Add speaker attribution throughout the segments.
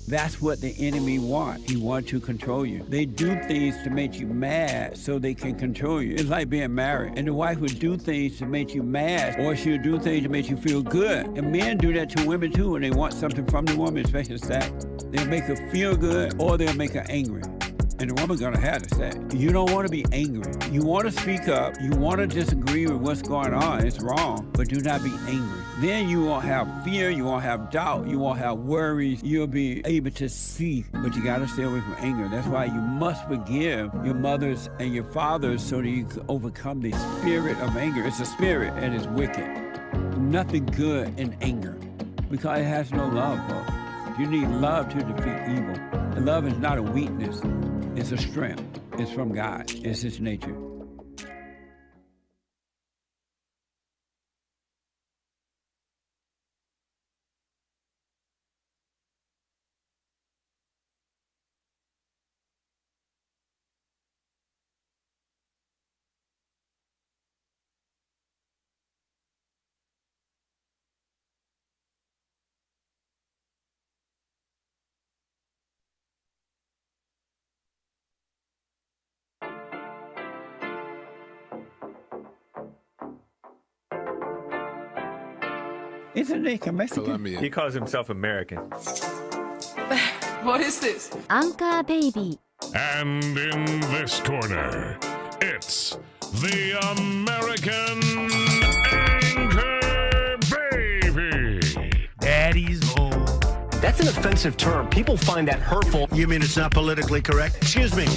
Speaker 1: That's what the enemy wants. He wants to control you. They do things to make you mad so they can control you. It's like being married. And the wife would do things to make you mad, or she'll do things to make you feel good. And men do that to women too when they want something from the woman, especially sex. They'll make her feel good, or they'll make her angry. And the woman's gonna have to say, you don't want to be angry. You want to speak up. You want to disagree with what's going on. It's wrong, but do not be angry. Then you won't have fear. You won't have doubt. You won't have worries. You'll be able to see, but you got to stay away from anger. That's why you must forgive your mothers and your fathers so that you can overcome the spirit of anger. It's a spirit and it's wicked. Nothing good in anger because it has no love, folks. You need love to defeat evil. And love is not a weakness. It's a strength. It's from God. It's His nature. Isn't he Mexican?
Speaker 2: Colombian.
Speaker 3: He calls himself American.
Speaker 4: What is this?
Speaker 5: Anchorbaby.
Speaker 6: And in this corner, it's the American Anchorbaby.
Speaker 7: Daddy's home.
Speaker 8: That's an offensive term. People find that hurtful.
Speaker 7: You mean it's not politically correct? Excuse me.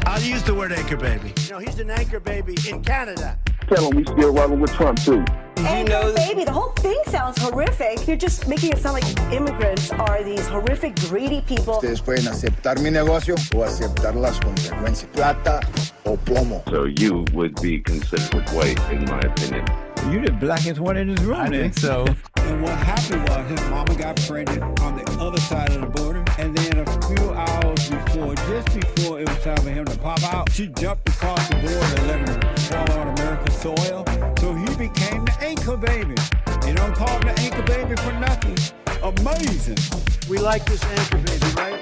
Speaker 7: I'll use the word anchor baby.
Speaker 9: You know, he's an anchor baby in Canada.
Speaker 10: Tell him we still rolling with Trump, too.
Speaker 11: Anchor baby, the whole thing sounds horrific. You're just making it sound like immigrants are these horrific, greedy people.
Speaker 12: Ustedes pueden aceptar mi negocio o aceptar las consecuencias. Plata o plomo.
Speaker 13: So you would be considered white, in my opinion.
Speaker 1: You the blackest one in this room.
Speaker 7: I think so.
Speaker 1: And what happened was his mama got pregnant on the other side of the border. And then a few hours before, just before it was time for him to pop out, she jumped across the border and let him fall on American soil. So he became the anchor baby. They don't call him the anchor baby for nothing. Amazing.
Speaker 9: We like this anchor baby, right?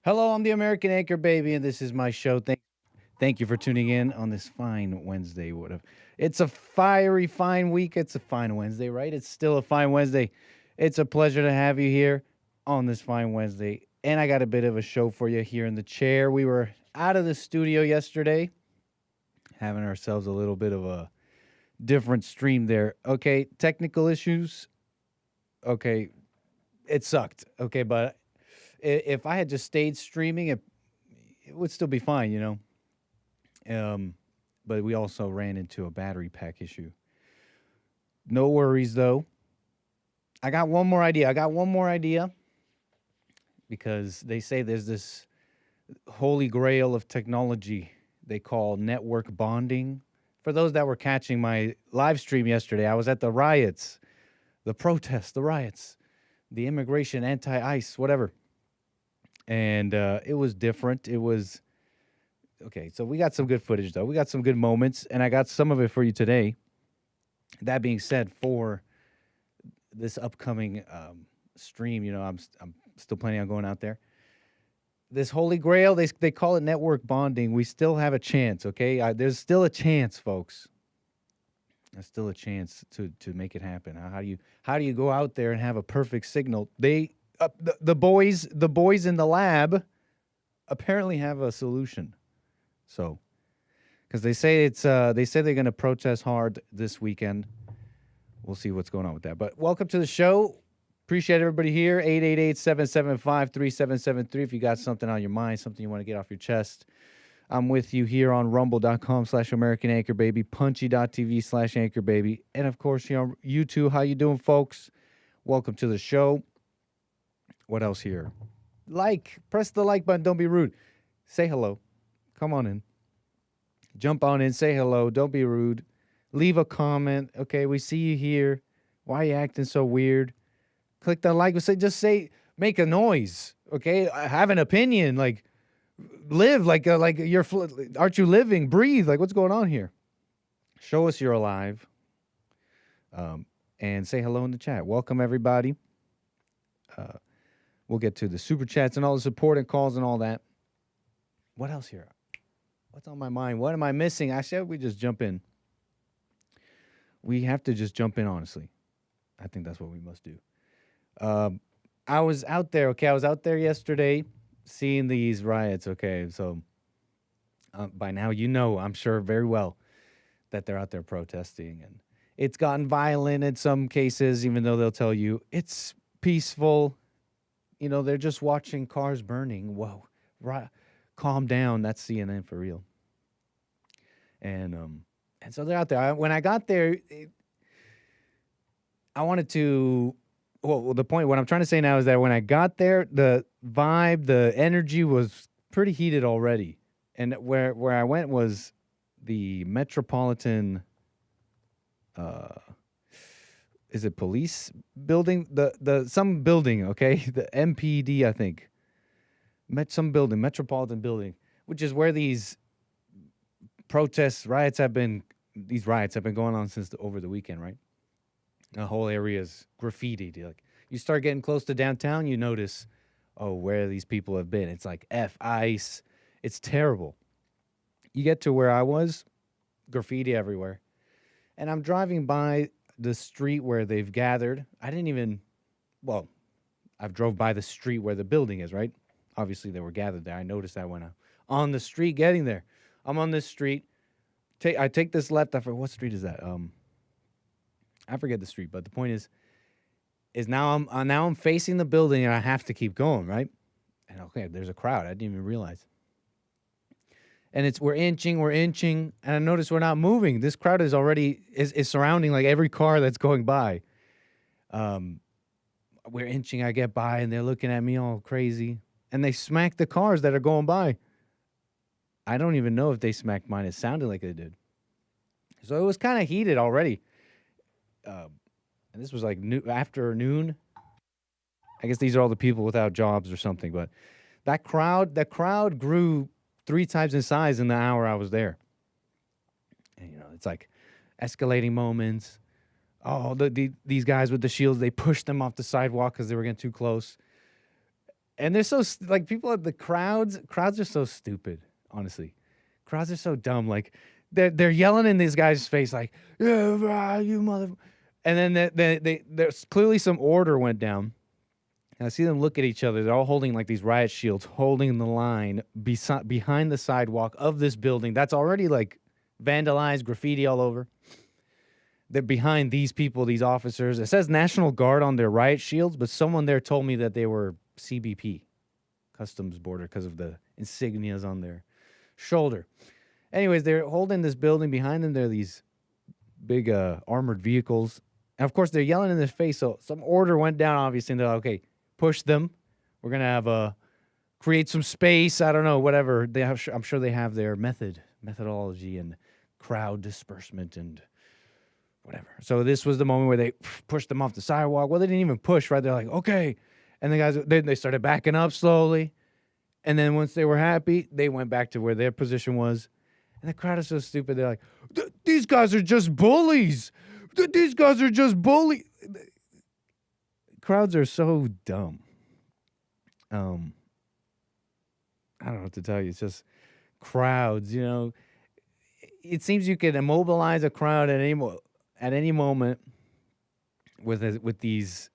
Speaker 14: Hello, I'm the American Anchor Baby, and this is my show. Thank you for tuning in on this fine Wednesday. It's a fiery, fine week. It's a fine Wednesday, right? It's still a fine Wednesday. It's a pleasure to have you here on this fine Wednesday. And I got a bit of a show for you here in the chair. We were out of the studio yesterday, having ourselves a little bit of a different stream there. Okay, technical issues. Okay, it sucked. Okay, but if I had just stayed streaming, it would still be fine, you know. But we also ran into a battery pack issue. No worries, though. I got one more idea. Because they say there's this holy grail of technology they call network bonding. For those that were catching my live stream yesterday, I was at the riots, the protests, the riots, the immigration, anti-ICE, whatever. And it was different. It was, okay, so we got some good footage, though. We got some good moments, and I got some of it for you today. That being said, for this upcoming stream, you know, I'm still planning on going out there. This holy grail, they call it network bonding. We still have a chance, okay? There's still a chance, folks. There's still a chance to make it happen. How do you go out there and have a perfect signal? The boys in the lab apparently have a solution. So, because they say they're going to protest hard this weekend. We'll see what's going on with that. But welcome to the show. Appreciate everybody here. 888-775-3773. If you got something on your mind, something you want to get off your chest, I'm with you here on rumble.com/American Anchor Baby, punchy.tv/Anchor Baby, and of course here on YouTube. How you doing, folks? Welcome to the show. What else here? Press the like button. Don't be rude. Say hello. Come on in. Jump on in. Say hello. Don't be rude. Leave a comment. Okay, we see you here. Why are you acting so weird? Click the like. Just say make a noise, okay? Have an opinion, like live, like aren't you living? Breathe, like what's going on here? Show us you're alive, and say hello in the chat. Welcome everybody. We'll get to the super chats and all the support and calls and all that. What else here? What's on my mind? What am I missing? I said we just jump in. We have to just jump in, honestly. I think that's what we must do. I was out there, okay? I was out there yesterday seeing these riots, okay? So by now you know, I'm sure very well, that they're out there protesting. And it's gotten violent in some cases, even though they'll tell you it's peaceful. You know, they're just watching cars burning. Whoa, calm down. That's CNN for real. And so they're out there. When I got there, I wanted to. Well, the point. What I'm trying to say now is that when I got there, the vibe, the energy was pretty heated already. And where I went was the Metropolitan. Is it police building? The some building, okay? The MPD, I think. Metropolitan building, which is where these riots have been going on since over the weekend, right? The whole area is graffitied. Like, you start getting close to downtown, you notice, oh, where these people have been. It's like ice. It's terrible. You get to where I was, graffiti everywhere. And I'm driving by the street where they've gathered. I've drove by the street where the building is, right? Obviously, they were gathered there. I noticed that when I'm on the street getting there. I'm on this street. I take this left. I forget, what street is that? I forget the street, but the point is now I'm facing the building and I have to keep going, right? And okay, there's a crowd. I didn't even realize. And we're inching, and I notice we're not moving. This crowd is already is surrounding like every car that's going by. We're inching, I get by, and they're looking at me all crazy. And they smack the cars that are going by. I don't even know if they smacked mine. It sounded like they did. So it was kind of heated already. And this was like afternoon. I guess these are all the people without jobs or something. But the crowd grew 3 times in size in the hour I was there. And, it's like escalating moments. Oh, these guys with the shields, they pushed them off the sidewalk because they were getting too close. And they're so, like, people at the crowds are so stupid, honestly. Crowds are so dumb. Like, they're yelling in this guy's face, like, yeah, you mother. And then there's clearly some order went down. And I see them look at each other. They're all holding, like, these riot shields, holding the line behind the sidewalk of this building that's already, like, vandalized, graffiti all over. They're behind these people, these officers. It says National Guard on their riot shields, but someone there told me that they were CBP, Customs Border, because of the insignias on their shoulder. Anyways, they're holding this building. Behind them, there are these big armored vehicles. And, of course, they're yelling in their face. So some order went down, obviously, and they're like, okay, push them. We're going to create some space. I don't know, whatever. I'm sure they have their methodology and crowd disbursement and whatever. So this was the moment where they pushed them off the sidewalk. Well, they didn't even push, right? They're like, okay. And the guys, they started backing up slowly. And then once they were happy, they went back to where their position was. And the crowd is so stupid. They're like, these guys are just bullies. These guys are just bullies. Crowds are so dumb. I don't know what to tell you. It's just crowds, It seems you can immobilize a crowd at any moment with these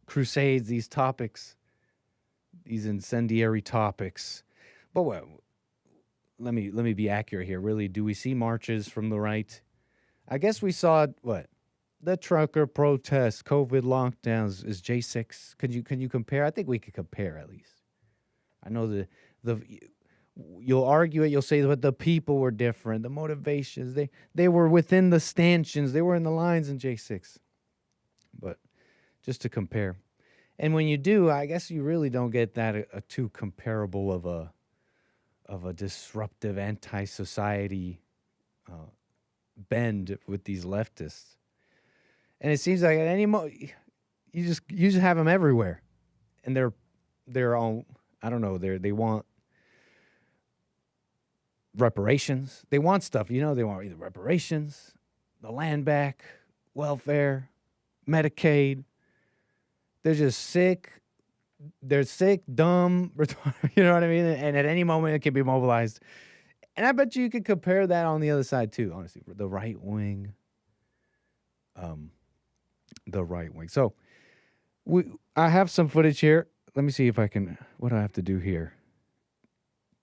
Speaker 14: crusades, these topics, these incendiary topics. But let me be accurate here. Really, do we see marches from the right? I guess we saw the trucker protests, COVID lockdowns. Is J6? Can you compare? I think we could compare at least. I know you'll argue it. You'll say that the people were different. The motivations, they were within the stanchions. They were in the lines in J6. But just to compare. And when you do, I guess you really don't get that a too comparable of a disruptive anti-society bend with these leftists. And it seems like at any moment, You just have them everywhere, and they're all, I don't know, they want reparations. They want stuff, you know. They want either reparations, the land back, welfare, Medicaid. They're just sick. They're sick, dumb, retarded, you know what I mean? And at any moment, it can be mobilized. And I bet you could compare that on the other side, too, honestly. The right wing. The right wing. So, I have some footage here. Let me see if I can, what do I have to do here?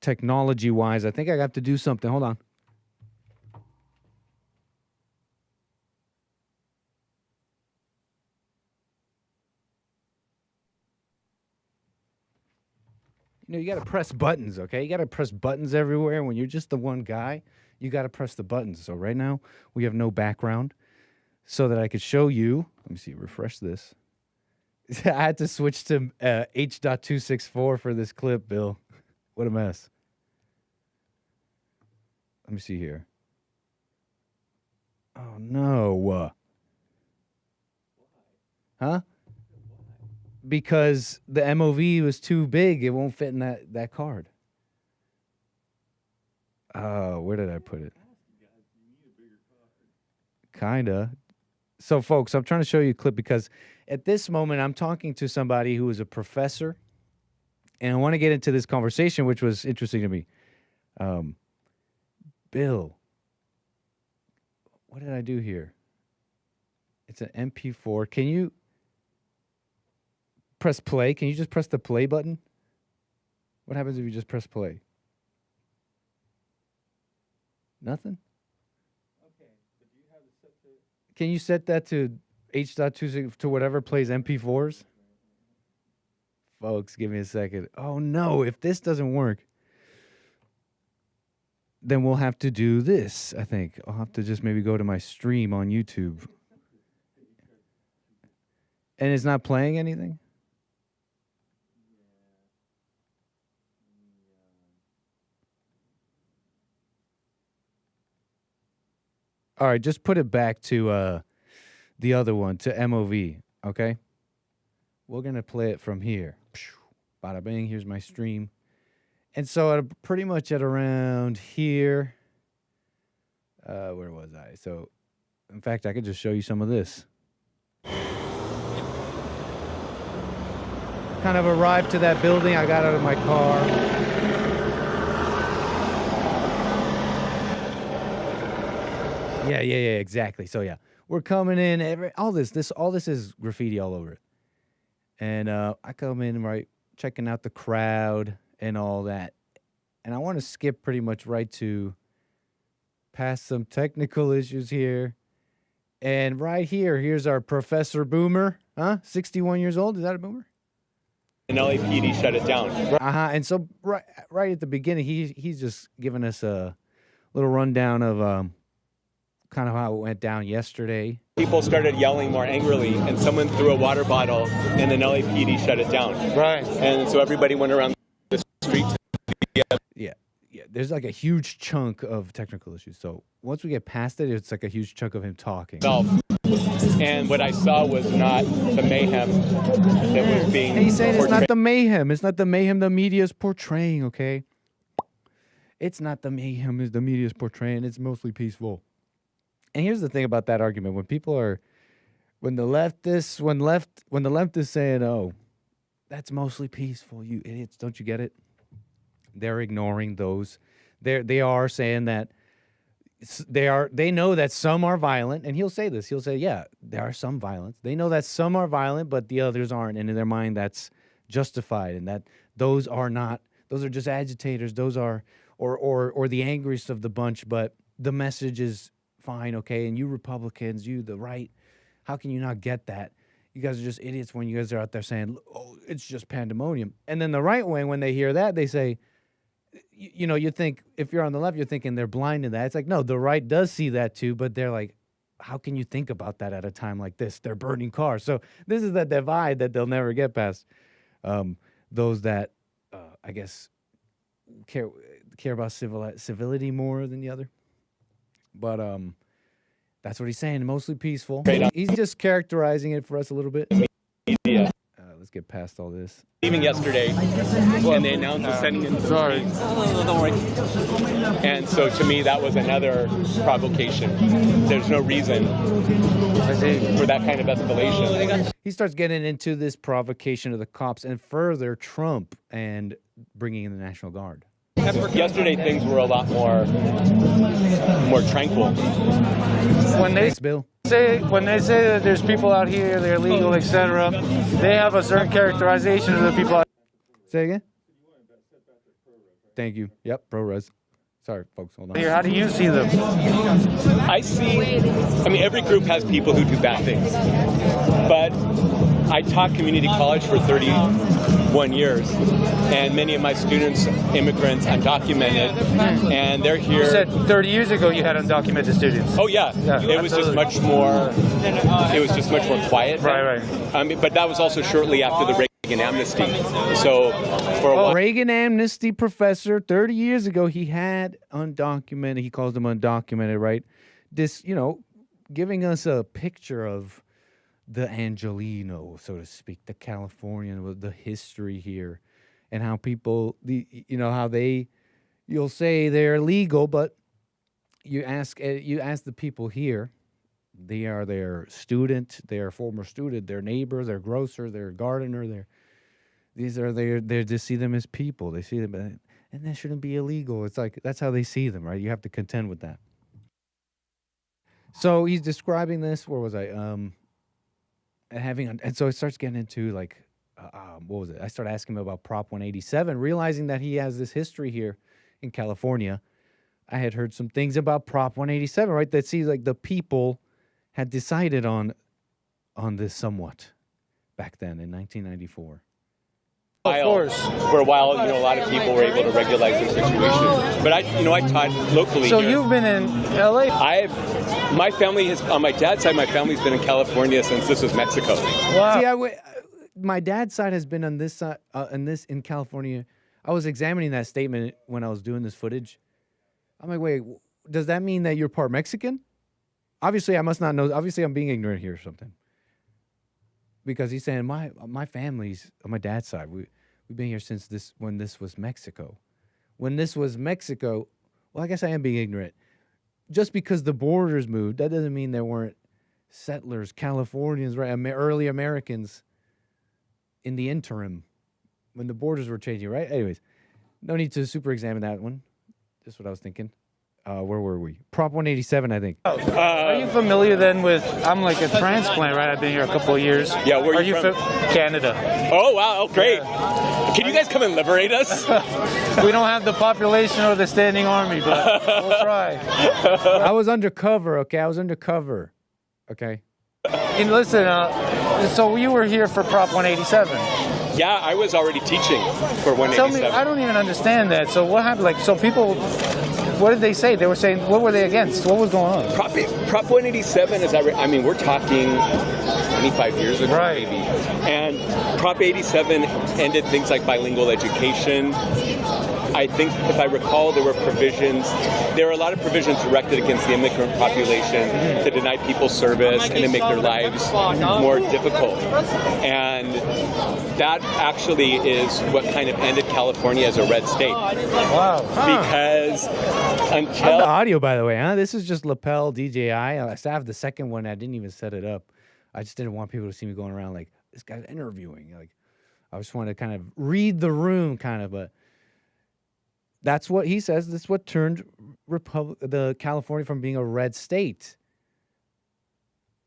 Speaker 14: Technology-wise, I think I have to do something. Hold on. You know, you got to press buttons, okay? You got to press buttons everywhere. When you're just the one guy, you got to press the buttons. So right now, we have no background so that I could show you. Let me see, refresh this. I had to switch to H.264 for this clip, Bill. What a mess. Let me see here. Oh, no. Huh? Because the MOV was too big. It won't fit in that card. Where did I put it? Kinda. So, folks, I'm trying to show you a clip because at this moment, I'm talking to somebody who is a professor, and I want to get into this conversation, which was interesting to me. Bill, what did I do here? It's an MP4. Can you press play? Can you just press the play button? What happens if you just press play? Nothing? Okay, but do you have it set to... Can you set that to H.26 to whatever plays MP4s? Folks, give me a second. Oh no, if this doesn't work, then we'll have to do this, I think. I'll have to just maybe go to my stream on YouTube. And it's not playing anything? All right, just put it back to the other one, to MOV, okay? We're going to play it from here. Bada bing, here's my stream. And so pretty much at around here, where was I? So, in fact, I could just show you some of this. Kind of arrived to that building. I got out of my car. Yeah, exactly. So yeah, we're coming in. All this is graffiti all over it. And I come in, right, checking out the crowd and all that. And I want to skip pretty much right to past some technical issues here. And right here's our Professor Boomer, 61 years old. Is that a boomer?
Speaker 2: And LAPD shut it down.
Speaker 14: And so right at the beginning, he's just giving us a little rundown of kind of how it went down yesterday.
Speaker 2: People started yelling more angrily, and someone threw a water bottle, and then LAPD shut it down.
Speaker 14: Right.
Speaker 2: And so everybody went around the street.
Speaker 14: Yeah. There's like a huge chunk of technical issues. So once we get past it, it's like a huge chunk of him talking.
Speaker 2: And what I saw was not the mayhem that was being.
Speaker 14: And he's saying
Speaker 2: portrayed.
Speaker 14: It's not the mayhem. It's not the mayhem the media's portraying. Okay. It's not the mayhem as the media's portraying. It's mostly peaceful. And here's the thing about that argument: when the left is saying, "Oh, that's mostly peaceful," you idiots, don't you get it? They're ignoring those. They are saying that they know that some are violent, and he'll say this. He'll say, "Yeah, there are some violence. They know that some are violent, but the others aren't, and in their mind, that's justified, and that those are not. Those are just agitators. Those are or the angriest of the bunch, but the message is." Fine, okay, and you Republicans, you the right, how can you not get that? You guys are just idiots when you guys are out there saying, oh, it's just pandemonium. And then the right wing, when they hear that, they say, you think, if you're on the left, you're thinking they're blind to that. It's like, no, the right does see that too, but they're like, how can you think about that at a time like this? They're burning cars. So this is that divide that they'll never get past. Those that, I guess, care about civility more than the other. But that's what he's saying, mostly peaceful. He's just characterizing it for us a little bit. get past all this.
Speaker 2: Leaving yesterday, and they announced they're sending in.
Speaker 3: Sorry.
Speaker 2: No, don't worry. And so to me, that was another provocation. There's no reason for that kind of escalation.
Speaker 14: He starts getting into this provocation of the cops and further Trump and bringing in the National Guard.
Speaker 2: Yesterday, things were a lot more tranquil.
Speaker 3: When they
Speaker 14: Thanks, Bill.
Speaker 3: when they say that there's people out here, they're illegal, etc., they have a certain characterization of the people.
Speaker 14: Say again? Thank you. Yep, pro-res. Sorry, folks, hold on.
Speaker 3: Here, how do you see them?
Speaker 2: I mean, every group has people who do bad things. But I taught community college for 31 years, and many of my students, immigrants, undocumented, and they're here.
Speaker 3: You said 30 years ago you had undocumented students.
Speaker 2: Oh yeah, it was just much more. It was just much more quiet.
Speaker 3: Right.
Speaker 2: But that was also shortly after the Reagan amnesty. So for a while,
Speaker 14: Reagan amnesty professor 30 years ago, he had undocumented. He calls them undocumented, right? This, giving us a picture of the Angelino, so to speak, the Californian, the history here, and how people, you'll say they're legal, but you ask the people here, they are their student, their former student, their neighbor, their grocer, their gardener, they just see them as people. They see them, and that shouldn't be illegal. It's like, that's how they see them, right? You have to contend with that. So he's describing this, where was I? And so it starts getting into like, what was it? I started asking him about Prop 187, realizing that he has this history here in California. I had heard some things about Prop 187, right? That seems like the people had decided on this somewhat back then in 1994.
Speaker 3: Of course.
Speaker 2: For a while, a lot of people were able to regularize their situation. But I taught locally.
Speaker 3: So
Speaker 2: here.
Speaker 3: You've been in LA?
Speaker 2: My family has, on my dad's side, my family's been in California since this was Mexico.
Speaker 3: Wow.
Speaker 14: See, my dad's side has been on this side, in California. I was examining that statement when I was doing this footage. I'm like, wait, does that mean that you're part Mexican? Obviously, I must not know. Obviously, I'm being ignorant here or something. Because he's saying my family's on my dad's side. We've been here since when this was Mexico. When this was Mexico, well, I guess I am being ignorant. Just because the borders moved, that doesn't mean there weren't settlers, Californians, right? Early Americans in the interim when the borders were changing, right? Anyways, no need to super examine that one. Just what I was thinking. Where were we? Prop 187, I think.
Speaker 3: Are you familiar then with, I'm like a transplant, right? I've been here a couple of years.
Speaker 2: Yeah, where are you from?
Speaker 3: Canada.
Speaker 2: Oh, wow. Oh, great. Yeah. Can you guys come and liberate us?
Speaker 3: We don't have the population or the standing army, but we'll try.
Speaker 14: I was undercover, okay? I was undercover, okay?
Speaker 3: And listen, so you were here for Prop 187.
Speaker 2: Yeah, I was already teaching for 187.
Speaker 3: Tell me, I don't even understand that. So what happened? Like, so people... What did they say? They were saying, what were they against? What was going on?
Speaker 2: Prop 187 is, we're talking 25 years ago,
Speaker 3: right.
Speaker 2: Maybe. And Prop 87 ended things like bilingual education. I think, if I recall, there were a lot of provisions directed against the immigrant population to deny people service and to make their lives more difficult. And that actually is what kind of ended California as a red state.
Speaker 3: Wow.
Speaker 2: Because until...
Speaker 14: the audio, by the way, huh? This is just lapel DJI. I still have the second one. I didn't even set it up. I just didn't want people to see me going around like, this guy's interviewing. Like, I just wanted to kind of read the room, kind of, but... That's what he says. That's what turned the California from being a red state.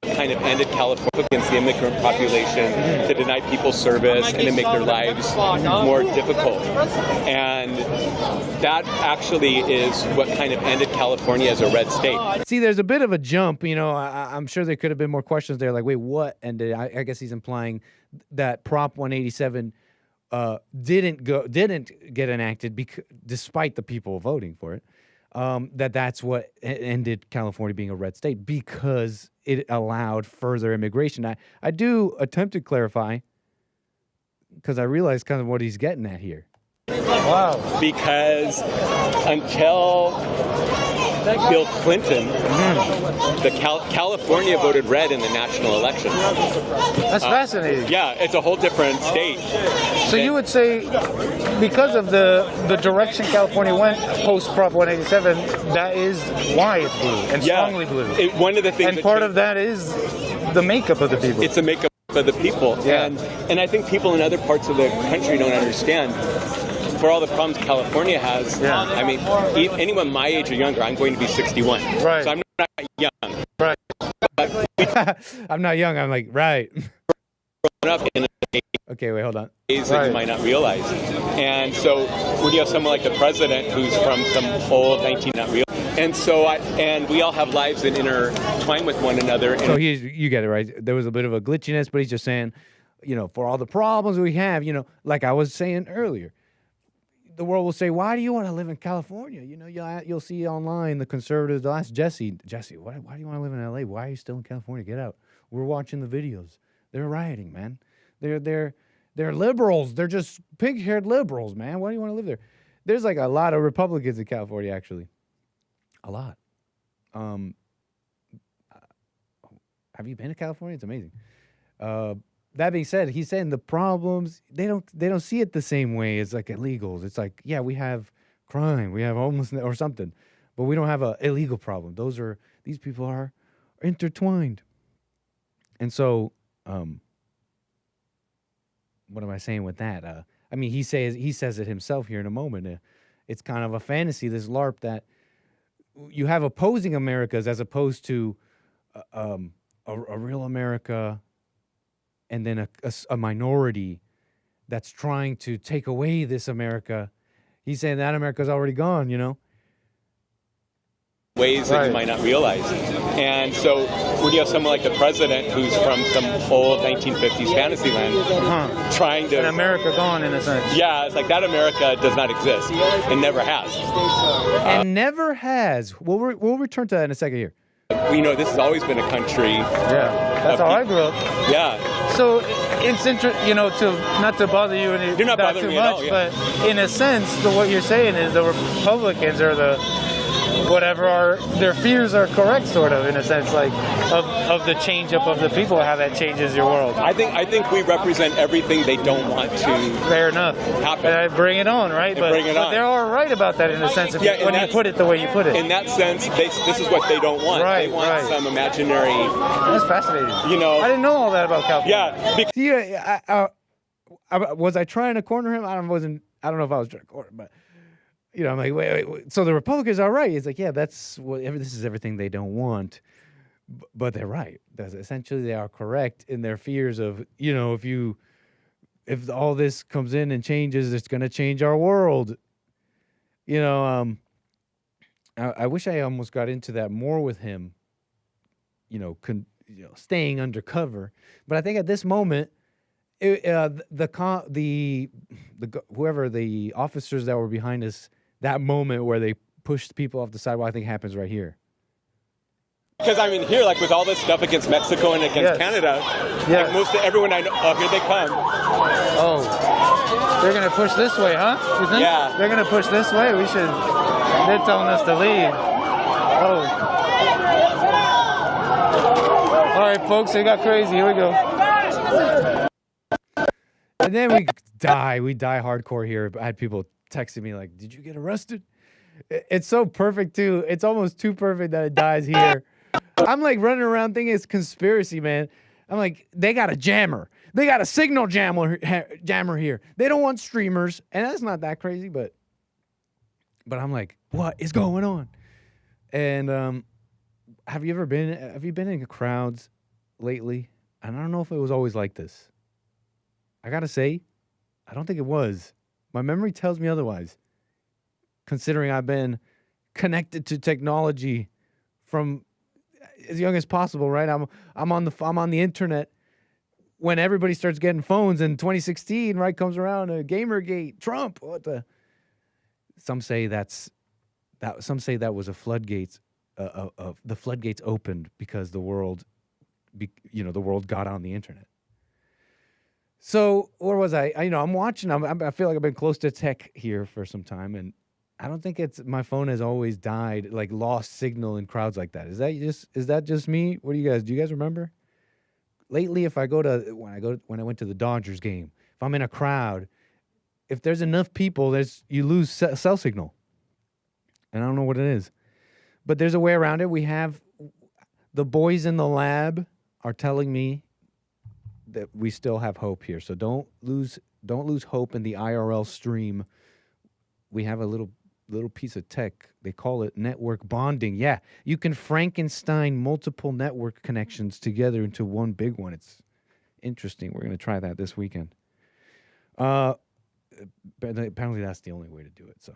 Speaker 2: Kind of ended California against the immigrant population to deny people service and to make their lives more difficult. And that actually is what kind of ended California as a red state.
Speaker 14: See, there's a bit of a jump. I'm sure there could have been more questions there. Like, wait, what ended? I guess he's implying that Prop 187 didn't get enacted despite the people voting for it. That's what ended California being a red state, because it allowed further immigration. I do attempt to clarify, because I realize kind of what he's getting at here.
Speaker 3: Wow.
Speaker 2: Because until Bill Clinton, California voted red in the national election.
Speaker 3: That's fascinating.
Speaker 2: Yeah, it's a whole different state.
Speaker 3: So you would say, because of the direction California went post Prop 187, that is why it's blue and strongly blue.
Speaker 2: One of the things,
Speaker 3: and part of that is the makeup of the people.
Speaker 2: It's the makeup of the people, and I think people in other parts of the country don't understand. For all the problems California has, I mean, anyone my age or younger, I'm going to be 61.
Speaker 3: Right.
Speaker 2: So I'm not young.
Speaker 3: Right.
Speaker 14: I'm not young. I'm like, right.
Speaker 2: Grown up in
Speaker 14: okay, wait, hold on.
Speaker 2: Ways that you might not realize. And so when you have someone like the president who's from some old 19 not real, and so and we all have lives that intertwine with one another.
Speaker 14: So you get it right. There was a bit of a glitchiness, but he's just saying, you know, for all the problems we have, you know, like I was saying earlier, the world will say, why do you want to live in California? You know, you'll see online the conservatives. They'll ask Jesse, why do you want to live in LA? Why are you still in California? Get out. We're watching the videos. They're rioting, man. They're liberals. They're just pig-haired liberals, man. Why do you want to live there? There's like a lot of Republicans in California, actually. A lot. Have you been to California? It's amazing. That being said, he's saying the problems, they don't see it the same way as like illegals. It's like, yeah, we have crime, we have homelessness or something, but we don't have an illegal problem. These people are intertwined. And so, what am I saying with that? I mean, he says it himself here in a moment. It's kind of a fantasy, this LARP, that you have opposing Americas as opposed to a real America, and then a minority that's trying to take away this America. He's saying that America's already gone, you know?
Speaker 2: Ways that you might not realize. And so when you have someone like the president who's from some old 1950s fantasy land trying to...
Speaker 3: And America gone, in a sense.
Speaker 2: Yeah, it's like that America does not exist. It never has.
Speaker 3: And never has. We'll return to that in a second here.
Speaker 2: You know, this has always been a country.
Speaker 3: Yeah, that's how I grew up.
Speaker 2: Yeah.
Speaker 3: So it's interesting, you know, not to bother you
Speaker 2: You're not bothering
Speaker 3: too
Speaker 2: me
Speaker 3: much,
Speaker 2: at all, yeah.
Speaker 3: But in a sense, what you're saying is the Republicans are their fears are correct, sort of, in a sense, like of the change up of the people, how that changes your world.
Speaker 2: I think we represent everything they don't want to.
Speaker 3: Fair enough.
Speaker 2: Happen.
Speaker 3: And bring it on, right? But they're all right about that in a sense, when you put it the way you put it.
Speaker 2: In that sense, this is what they don't want.
Speaker 3: Right,
Speaker 2: they want some imaginary.
Speaker 3: That's fascinating.
Speaker 2: You know,
Speaker 3: I didn't know all that about California.
Speaker 2: Yeah.
Speaker 14: Was I trying to corner him? I don't know if I was trying to corner him, but. You know, I'm like, wait. So the Republicans are right. It's like, yeah, this is everything they don't want, but they're right. Essentially, they are correct in their fears of, you know, if all this comes in and changes, it's going to change our world. You know, I wish I almost got into that more with him. You know, staying undercover, but I think at this moment, whoever the officers that were behind us. That moment where they pushed people off the sidewalk, I think happens right here.
Speaker 2: Because I mean, here, like with all this stuff against Mexico and against Canada, like most of everyone I know, here they come.
Speaker 3: Oh, they're gonna push this way, huh? You think?
Speaker 2: Yeah,
Speaker 3: they're gonna push this way. They're telling us to leave. Oh. All right, folks, it got crazy. Here we go.
Speaker 14: And then we die hardcore here. I had people texting me like, did you get arrested? It's so perfect too. It's almost too perfect that it dies here. I'm like running around thinking it's conspiracy, man. I'm like, they got a jammer. They got a signal jammer here. They don't want streamers. And that's not that crazy, but I'm like, what is going on? And have you been in crowds lately? And I don't know if it was always like this. I gotta say, I don't think it was. My memory tells me otherwise, considering I've been connected to technology from as young as possible, right? I'm on the internet when everybody starts getting phones in 2016, right? Comes around Gamergate, Trump. Some say that was a floodgates. The floodgates opened because the world got on the internet. So where was I? I'm watching. I feel like I've been close to tech here for some time, and I don't think it's my phone has always died, like lost signal in crowds like that. Is that just me? What do you guys remember? Lately, if I go to when I went to the Dodgers game, if I'm in a crowd, if there's enough people, you lose cell signal. And I don't know what it is. But there's a way around it. We have the boys in the lab are telling me that we still have hope here. So don't lose hope in the IRL stream. We have a little piece of tech. They call it network bonding. Yeah, you can Frankenstein multiple network connections together into one big one. It's interesting. We're going to try that this weekend. But apparently that's the only way to do it. So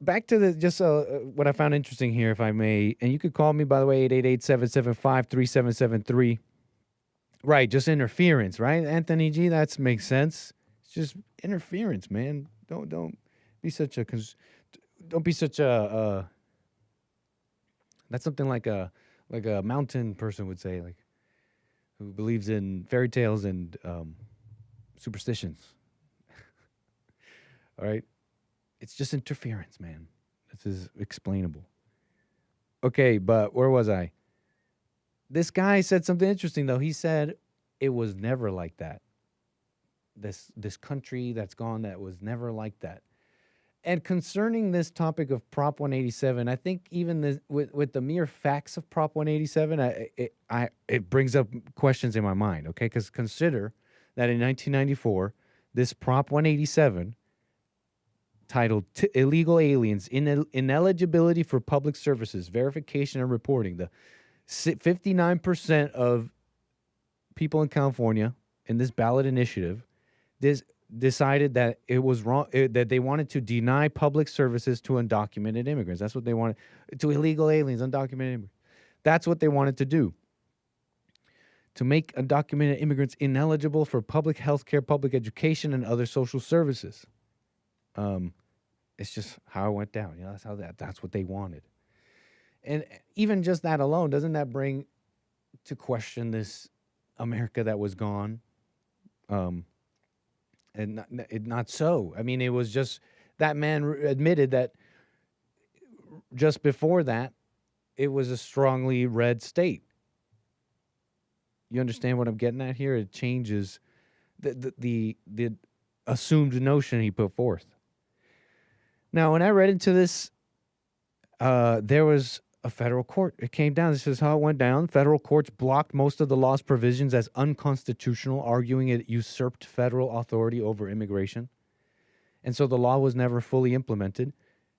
Speaker 14: back to what I found interesting here, if I may. And you could call me, by the way, 888-775-3773. Right, just interference, right? Anthony G, that makes sense. It's just interference, man. Don't be such a that's something like a mountain person would say, like, who believes in fairy tales and superstitions. All right? It's just interference, man. This is explainable. Okay, but where was I? This guy said something interesting, though. He said it was never like that. This country that's gone, that was never like that. And concerning this topic of Prop 187, I think even with the mere facts of Prop 187, it brings up questions in my mind, okay? Because consider that in 1994, this Prop 187, titled Illegal Aliens, Ineligibility for Public Services, Verification and Reporting, the 59% of people in California in this ballot initiative decided that it was wrong, that they wanted to deny public services to undocumented immigrants. That's what they wanted, to illegal aliens, undocumented immigrants. That's what they wanted to do, to make undocumented immigrants ineligible for public health care, public education, and other social services. It's just how it went down. You know, that's what they wanted. And even just that alone, doesn't that bring to question this America that was gone? And not so. I mean, it was just that man admitted that just before that, it was a strongly red state. You understand what I'm getting at here? It changes the assumed notion he put forth. Now, when I read into this, there was a federal court. It came down. This is how it went down. Federal courts blocked most of the law's provisions as unconstitutional, arguing it usurped federal authority over immigration. And so the law was never fully implemented.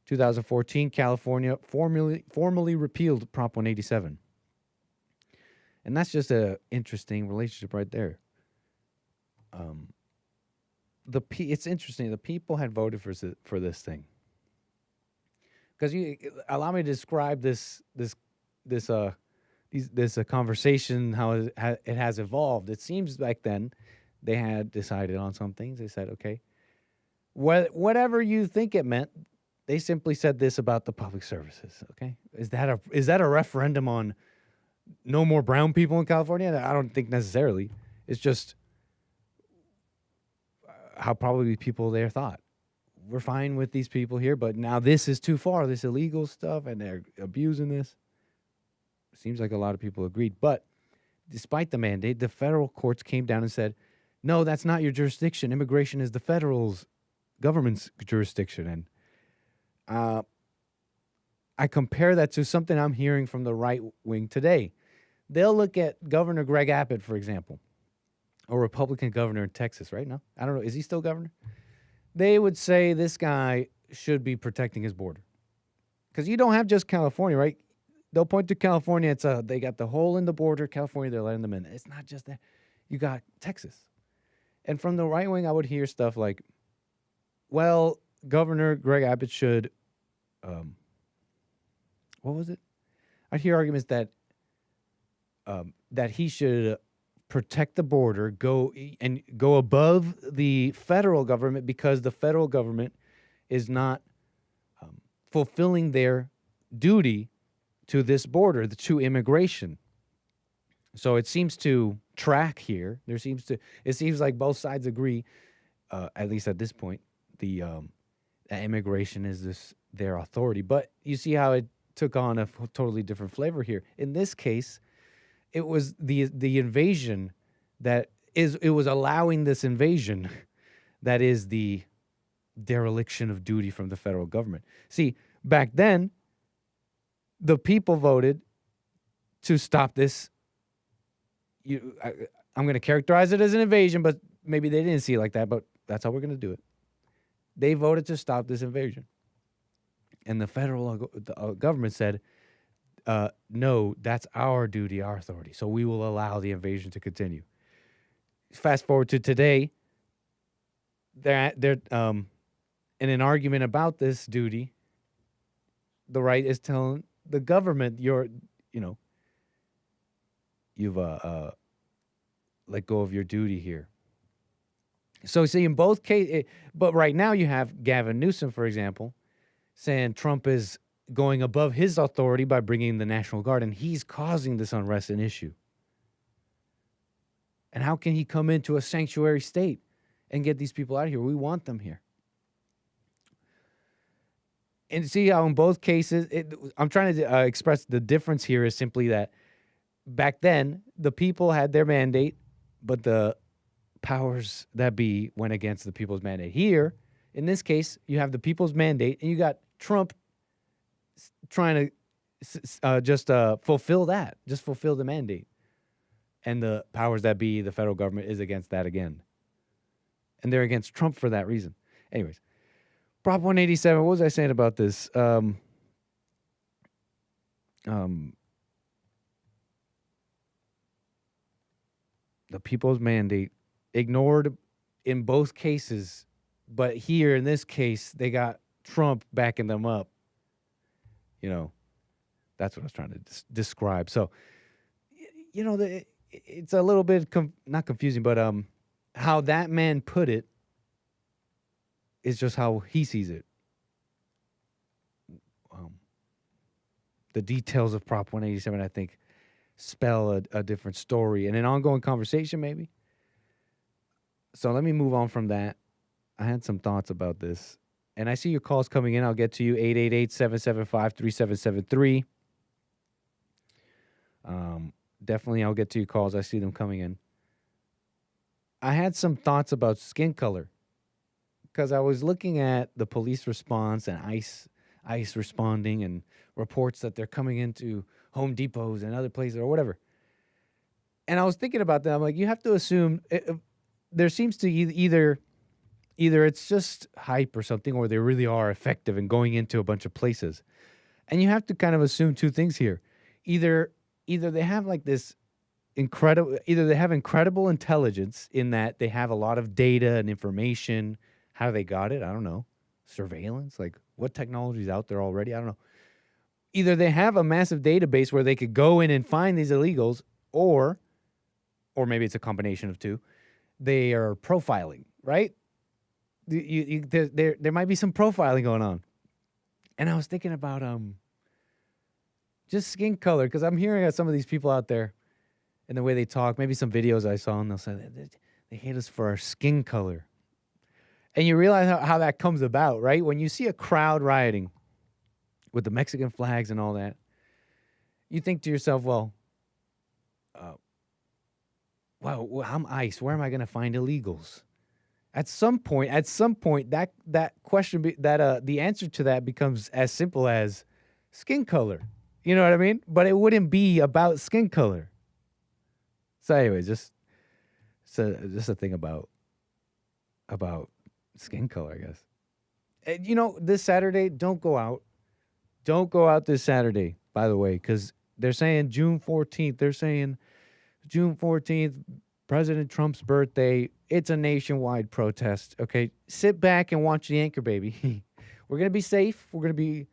Speaker 14: 2014, California formally repealed Prop 187. And that's just an interesting relationship right there. It's interesting. The people had voted for this thing. Because allow me to describe this conversation, how it has evolved. It seems like then they had decided on some things. They said, okay, whatever you think it meant, they simply said this about the public services. Okay, is that a referendum on no more brown people in California? I don't think necessarily. It's just how probably people there thought. We're fine with these people here, but now this is too far, this illegal stuff, and they're abusing this. Seems like a lot of people agreed. But despite the mandate, the federal courts came down and said, no, that's not your jurisdiction. Immigration is the federal government's jurisdiction. And I compare that to something I'm hearing from the right wing today. They'll look at Governor Greg Abbott, for example, a Republican governor in Texas right now. I don't know. Is he still governor? They would say this guy should be protecting his border. Because you don't have just California, right? They'll point to California. They got the hole in the border. California, they're letting them in. It's not just that. You got Texas. And from the right wing, I would hear stuff like, well, Governor Greg Abbott should, what was it? I'd hear arguments that he should protect the border, go above the federal government because the federal government is not fulfilling their duty to this border, to immigration. So it seems to track here. It seems like both sides agree, at least at this point, that immigration is their authority. But you see how it took on a totally different flavor here. In this case, it was the invasion it was allowing this invasion that is the dereliction of duty from the federal government. See, back then, the people voted to stop this. I'm going to characterize it as an invasion, but maybe they didn't see it like that, but that's how we're going to do it. They voted to stop this invasion. And the federal government said, no, that's our duty, our authority. So we will allow the invasion to continue. Fast forward to today, they're in an argument about this duty. The right is telling the government, you've let go of your duty here. So see, in both cases, but right now you have Gavin Newsom, for example, saying Trump is going above his authority by bringing the National Guard, and he's causing this unrest and issue. And how can he come into a sanctuary state and get these people out of here? We want them here. And see how in both cases, I'm trying to express the difference here is simply that back then, the people had their mandate, but the powers that be went against the people's mandate. Here, in this case, you have the people's mandate, and you got Trump trying to just fulfill the mandate. And the powers that be, the federal government, is against that again. And they're against Trump for that reason. Anyways, Prop 187, what was I saying about this? The people's mandate ignored in both cases, but here in this case, they got Trump backing them up. That's what I was trying to describe. So, it's a little bit not confusing, but how that man put it is just how he sees it. The details of Prop 187, I think, spell a different story and an ongoing conversation, maybe. So let me move on from that. I had some thoughts about this. And I see your calls coming in. I'll get to you. 888-775-3773. Definitely, I'll get to your calls. I see them coming in. I had some thoughts about skin color because I was looking at the police response and ICE responding and reports that they're coming into Home Depots and other places or whatever. And I was thinking about that. I'm like, you have to assume there seems to either it's just hype or something, or they really are effective in going into a bunch of places. And you have to kind of assume two things here. Either they have like this incredible intelligence in that they have a lot of data and information. How they got it, I don't know. Surveillance, like what technology is out there already, I don't know. Either they have a massive database where they could go in and find these illegals, or maybe it's a combination of two. They are profiling, right? There might be some profiling going on. And I was thinking about just skin color, because I'm hearing some of these people out there and the way they talk, maybe some videos I saw, and they'll say they hate us for our skin color. And you realize how that comes about, right? When you see a crowd rioting with the Mexican flags and all that, you think to yourself, well, I'm ICE. Where am I going to find illegals? At some point, that question, the answer to that becomes as simple as skin color. You know what I mean? But it wouldn't be about skin color. So, anyways, just a thing about skin color, I guess. And, this Saturday, don't go out. Don't go out this Saturday, by the way, because they're saying June 14th. They're saying June 14th, President Trump's birthday. It's a nationwide protest, okay? Sit back and watch the Anchor Baby. We're going to be safe. We're going to be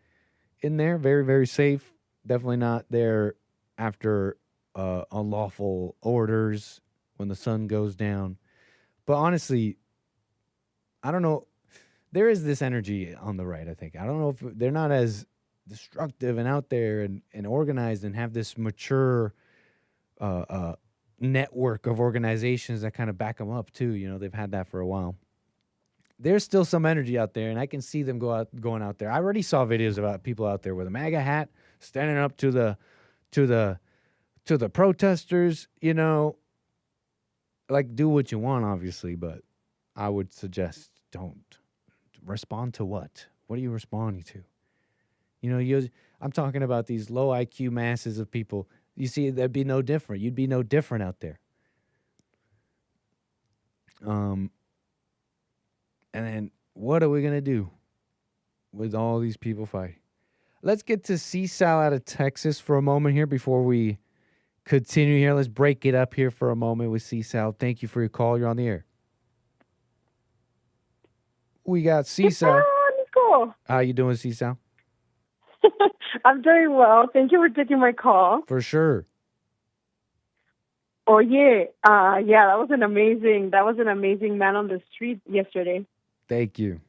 Speaker 14: in there, very, very safe. Definitely not there after unlawful orders when the sun goes down. But honestly, I don't know. There is this energy on the right, I think. I don't know if they're not as destructive and out there and organized and have this mature network of organizations that kind of back them up too. They've had that for a while. there's still some energy out there, and I can see them going out there. I already saw videos about people out there with a MAGA hat standing up to the protesters. Like, do what you want, obviously, but I would suggest don't respond to what. What are you responding to? I'm talking about these low IQ masses of people. You see, that'd be no different. You'd be no different out there. And then what are we going to do with all these people fighting? Let's get to CSAL out of Texas for a moment here before we continue here. Let's break it up here for a moment with CSAL. Thank you for your call. You're on the air. We got CSAL.
Speaker 5: Cool.
Speaker 14: How you doing, CSAL?
Speaker 5: I'm doing well. Thank you for taking my call.
Speaker 14: For sure.
Speaker 5: Oh yeah, that was an amazing man on the street yesterday.
Speaker 14: Thank you.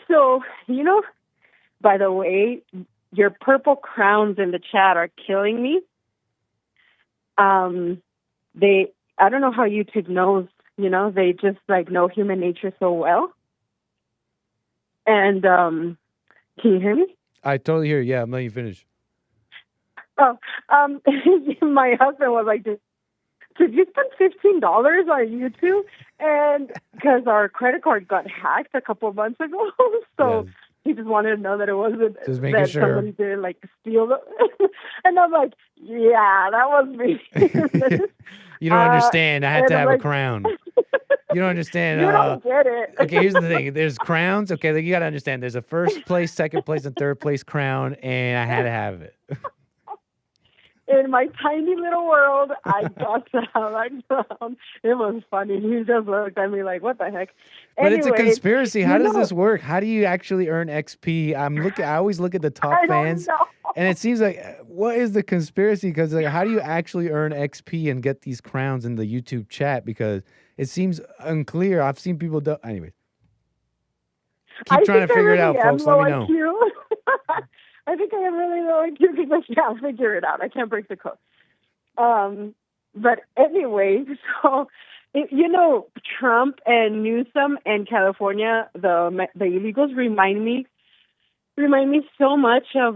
Speaker 5: So, by the way, your purple crowns in the chat are killing me. I don't know how YouTube knows, they just know human nature so well. And can you hear me?
Speaker 14: I totally hear you. Yeah, I'm letting you finish.
Speaker 5: Oh, my husband was like, did you spend $15 on YouTube? And because our credit card got hacked a couple of months ago, so he just wanted to know that it wasn't that somebody didn't steal it. And I'm like, yeah, that was me.
Speaker 14: You don't understand. I had to have a crown. You don't understand.
Speaker 5: You don't get it.
Speaker 14: Okay, here's the thing. There's crowns. Okay, you got to understand. There's a first place, second place, and third place crown, and I had to have it.
Speaker 5: In my tiny little world, I got to have that crown. It was funny. He just looked at me like, what the heck?
Speaker 14: But it's a conspiracy. How does this work? How do you actually earn XP? I always look at the top fans, and it seems like, what is the conspiracy? Because how do you actually earn XP and get these crowns in the YouTube chat? Because it seems unclear. I've seen people do. Anyways, keep trying to figure it out, folks. Let me know.
Speaker 5: I think I am really low IQ because I can't figure it out. I can't break the code. But anyway, so Trump and Newsom and California, the illegals remind me so much of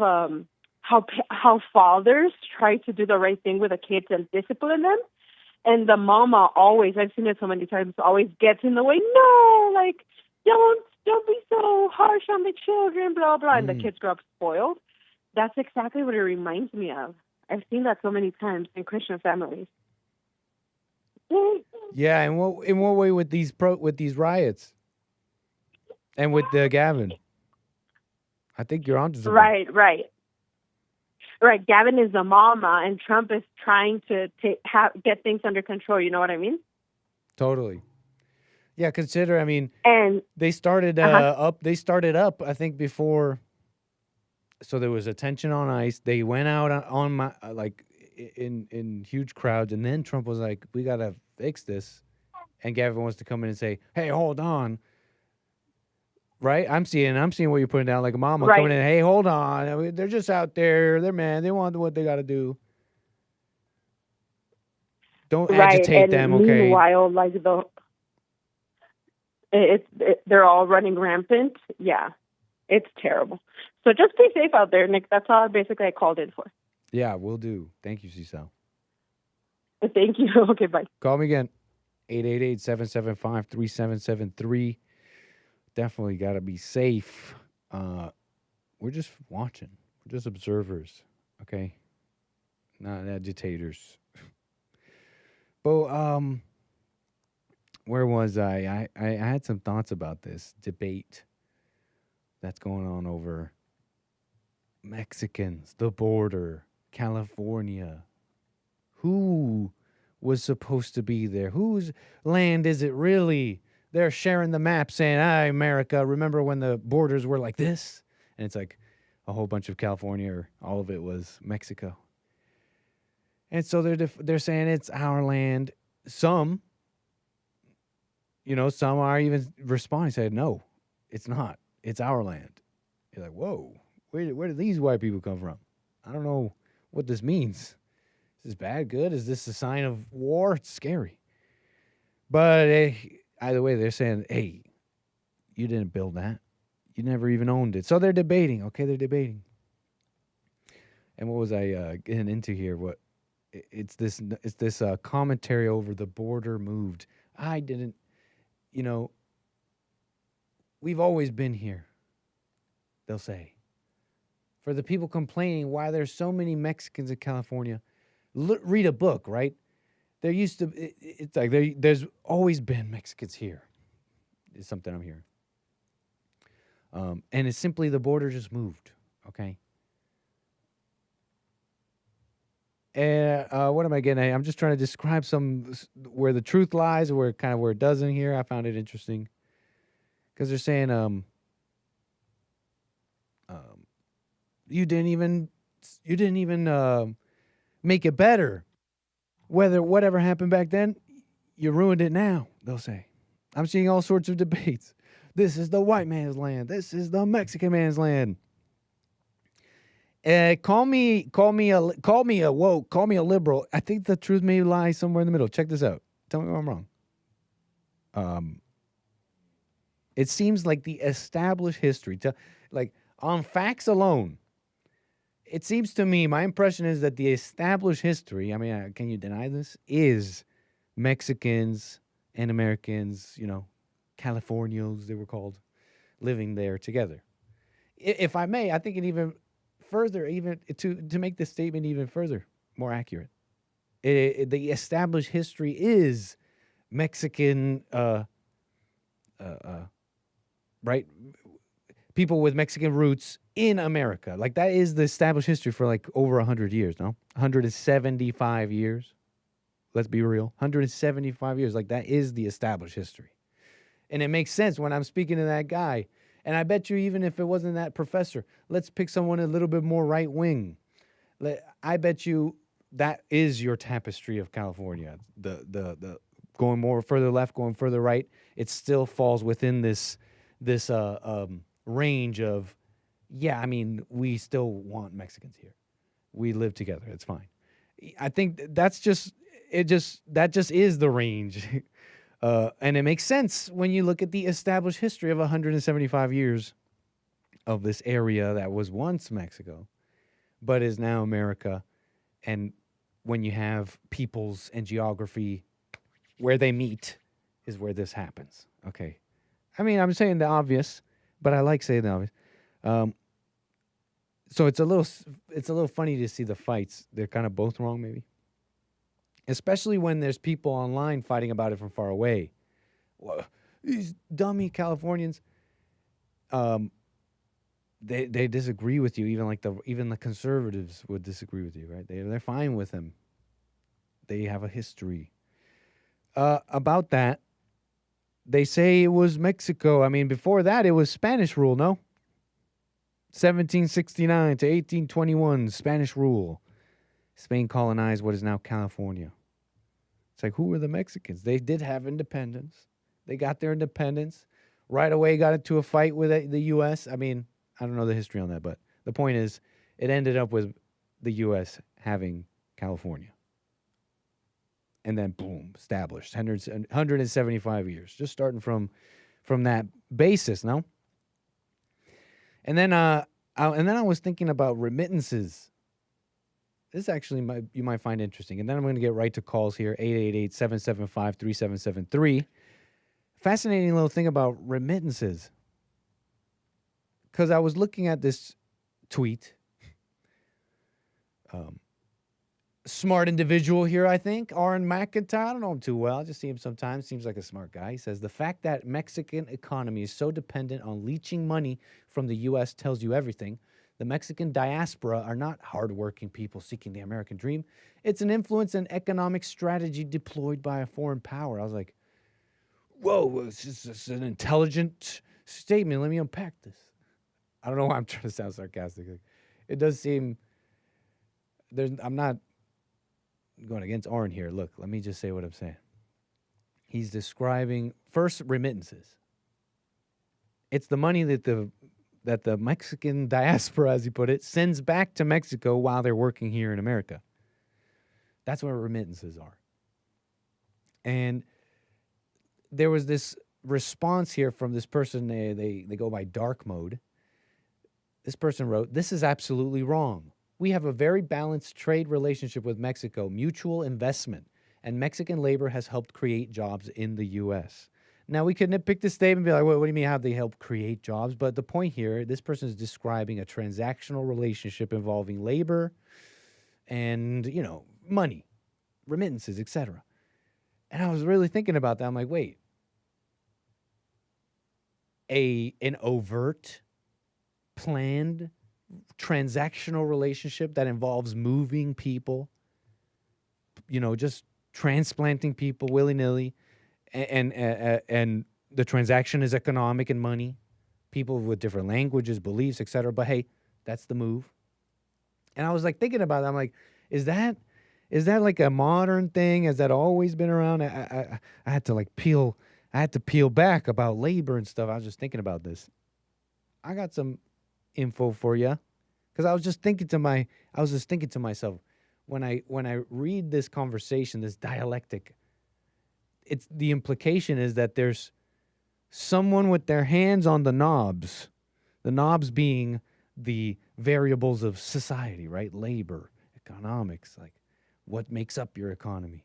Speaker 5: how fathers try to do the right thing with the kids and discipline them, and the mama always, I've seen it so many times, always gets in the way. No, don't be so harsh on the children, blah, blah. And the kids grow up spoiled. That's exactly what it reminds me of. I've seen that so many times in Christian families.
Speaker 14: Yeah, in what way with these riots? And with Gavin? I think you're onto something.
Speaker 5: Right. Gavin is the mama, and Trump is trying to get things under control. You know what I mean?
Speaker 14: Totally. Yeah, consider.
Speaker 5: And
Speaker 14: they started up. They started up. I think before. So there was a tension on ice. They went out on in huge crowds, and then Trump was like, "We gotta fix this," and Gavin wants to come in and say, "Hey, hold on." Right? I'm seeing what you're putting down, like a mama coming in. Hey, hold on. They're just out there. They're man. They want what they got to do. Don't agitate them. Okay.
Speaker 5: Meanwhile, they're all running rampant. Yeah, it's terrible. So just be safe out there, Nick. That's all basically I called in for.
Speaker 14: Yeah, will do. Thank you, CSAL.
Speaker 5: Thank you. Okay, bye.
Speaker 14: Call me again. 888-775-3773. Definitely got to be safe. We're just watching. We're just observers, okay? Not agitators. But where was I? I had some thoughts about this debate that's going on over Mexicans, the border, California. Who was supposed to be there? Whose land is it really? They're sharing the map saying, "Hi, America, remember when the borders were like this?" And it's like a whole bunch of California, or all of it was Mexico. And so they're saying it's our land. Some are even responding, saying, "No, it's not. It's our land." You're like, whoa, where did these white people come from? I don't know what this means. Is this bad, good? Is this a sign of war? It's scary. But either way, they're saying, hey, you didn't build that. You never even owned it. So they're debating. Okay, they're debating. And what was I getting into here? It's this commentary over the border moved. I didn't, we've always been here, they'll say. For the people complaining why there's so many Mexicans in California, read a book, right? There used to, it's like there's always been Mexicans here, is something I'm hearing. And it's simply the border just moved, okay? And what am I getting at? I'm just trying to describe where the truth lies, or where it doesn't here. I found it interesting because they're saying you didn't even make it better. Whatever happened back then, you ruined it now, they'll say. I'm seeing all sorts of debates. This is the white man's land. This is the Mexican man's land. Call me a woke, call me a liberal. I think the truth may lie somewhere in the middle. Check this out. Tell me if I'm wrong. It seems like the established history, like on facts alone, it seems to me, my impression is that the established history, I mean, can you deny this, is Mexicans and Americans, Californios, they were called, living there together. If I may, I think it even further, even to make this statement even further, more accurate. The established history is Mexican, right? People with Mexican roots in America. Like, that is the established history for like over 100 years, no? 175 years. Let's be real. 175 years. Like, that is the established history. And it makes sense when I'm speaking to that guy. And I bet you, even if it wasn't that professor, let's pick someone a little bit more right wing. I bet you that is your tapestry of California. The going more further left, going further right, it still falls within this range of, yeah, I mean, we still want Mexicans here. We live together. It's fine. I think that just is the range. And it makes sense when you look at the established history of 175 years of this area that was once Mexico, but is now America. And when you have peoples and geography where they meet is where this happens. Okay. I mean, I'm saying the obvious, but I like saying the obvious. So it's a little funny to see the fights. They're kind of both wrong, maybe. Especially when there's people online fighting about it from far away. Well, these dummy Californians, they disagree with you. Even the conservatives would disagree with you, right? They're fine with him. They have a history. About that, they say it was Mexico. I mean, before that, it was Spanish rule, no? 1769 to 1821, Spanish rule. Spain colonized what is now California. It's like, who were the Mexicans? They did have independence. They got their independence. Right away got into a fight with the U.S. I mean, I don't know the history on that, but the point is, it ended up with the U.S. having California. And then, boom, established. 175 years. Just starting from that basis, no? And then I was thinking about remittances. This actually you might find interesting. And then I'm going to get right to calls here, 888-775-3773. Fascinating little thing about remittances. Because I was looking at this tweet. Smart individual here, I think. Aaron McIntyre. I don't know him too well. I just see him sometimes. Seems like a smart guy. He says, the fact that Mexican economy is so dependent on leeching money from the U.S. tells you everything. The Mexican diaspora are not hardworking people seeking the American dream. It's an influence and economic strategy deployed by a foreign power. I was like, whoa, it's an intelligent statement. Let me unpack this. I don't know why I'm trying to sound sarcastic. It does seem, I'm not going against Aaron here. Look, let me just say what I'm saying. He's describing, first, remittances. It's the money that the Mexican diaspora, as he put it, sends back to Mexico while they're working here in America. That's what remittances are. And there was this response here from this person. They go by dark mode. This person wrote, "This is absolutely wrong. We have a very balanced trade relationship with Mexico, mutual investment, and Mexican labor has helped create jobs in the U.S." Now, we could nitpick this statement and be like, what do you mean, how they help create jobs? But the point here, this person is describing a transactional relationship involving labor and, money, remittances, etc. And I was really thinking about that. I'm like, wait, an overt, planned, transactional relationship that involves moving people, just transplanting people willy-nilly, and the transaction is economic and money, people with different languages, beliefs, etc. But hey, that's the move. And I was like thinking about it. I'm like, is that like a modern thing? Has that always been around? I had to peel back about labor and stuff. I was just thinking about this. I got some info for you, because I was just thinking to myself, when I read this conversation, this dialectic, it's the implication is that there's someone with their hands on the knobs being the variables of society, right? Labor, economics, like what makes up your economy.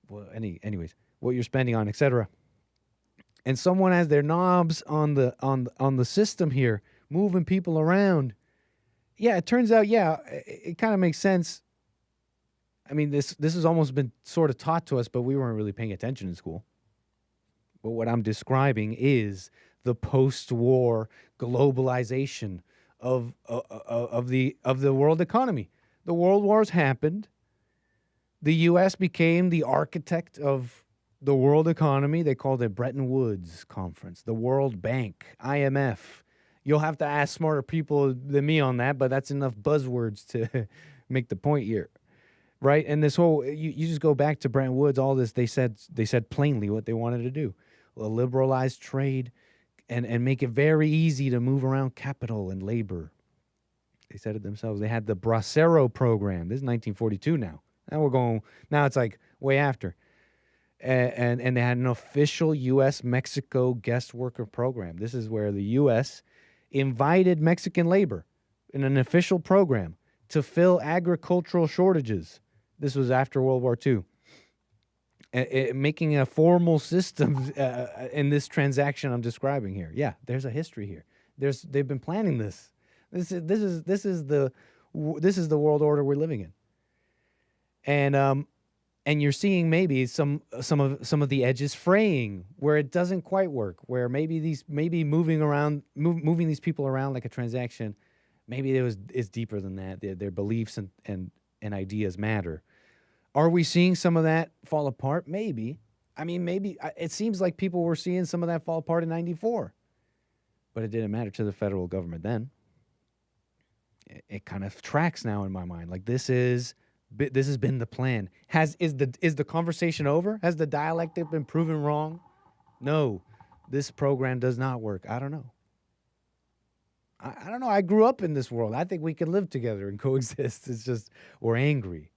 Speaker 14: Well, anyways, what you're spending on, etc. And someone has their knobs on the system here, moving people around. Yeah, it turns out, it kind of makes sense. I mean, this has almost been sort of taught to us, but we weren't really paying attention in school. But what I'm describing is the post-war globalization of the world economy. The world wars happened. The U.S. became the architect of the world economy. They called it Bretton Woods Conference, the World Bank, IMF. You'll have to ask smarter people than me on that, but that's enough buzzwords to make the point here. Right? And this whole, you just go back to Bretton Woods, all this, they said plainly what they wanted to do. Liberalize trade and make it very easy to move around capital and labor. They said it themselves. They had the Bracero program. This is 1942 now. Now it's like way after. And they had an official U.S.-Mexico guest worker program. This is where the U.S. invited Mexican labor in an official program to fill agricultural shortages. This was after World War II. Making a formal system in this transaction I'm describing here. Yeah, there's a history here. They've been planning this. This is the world order we're living in. And you're seeing maybe some of the edges fraying where it doesn't quite work. Where maybe moving these people around like a transaction, maybe it's deeper than that. Their beliefs and ideas matter. Are we seeing some of that fall apart? Maybe. I mean, maybe. It seems like people were seeing some of that fall apart in '94. But it didn't matter to the federal government then. It kind of tracks now in my mind. Like this has been the plan. Is the conversation over? Has the dialectic been proven wrong? No. This program does not work. I don't know. I don't know. I grew up in this world. I think we can live together and coexist. It's just we're angry.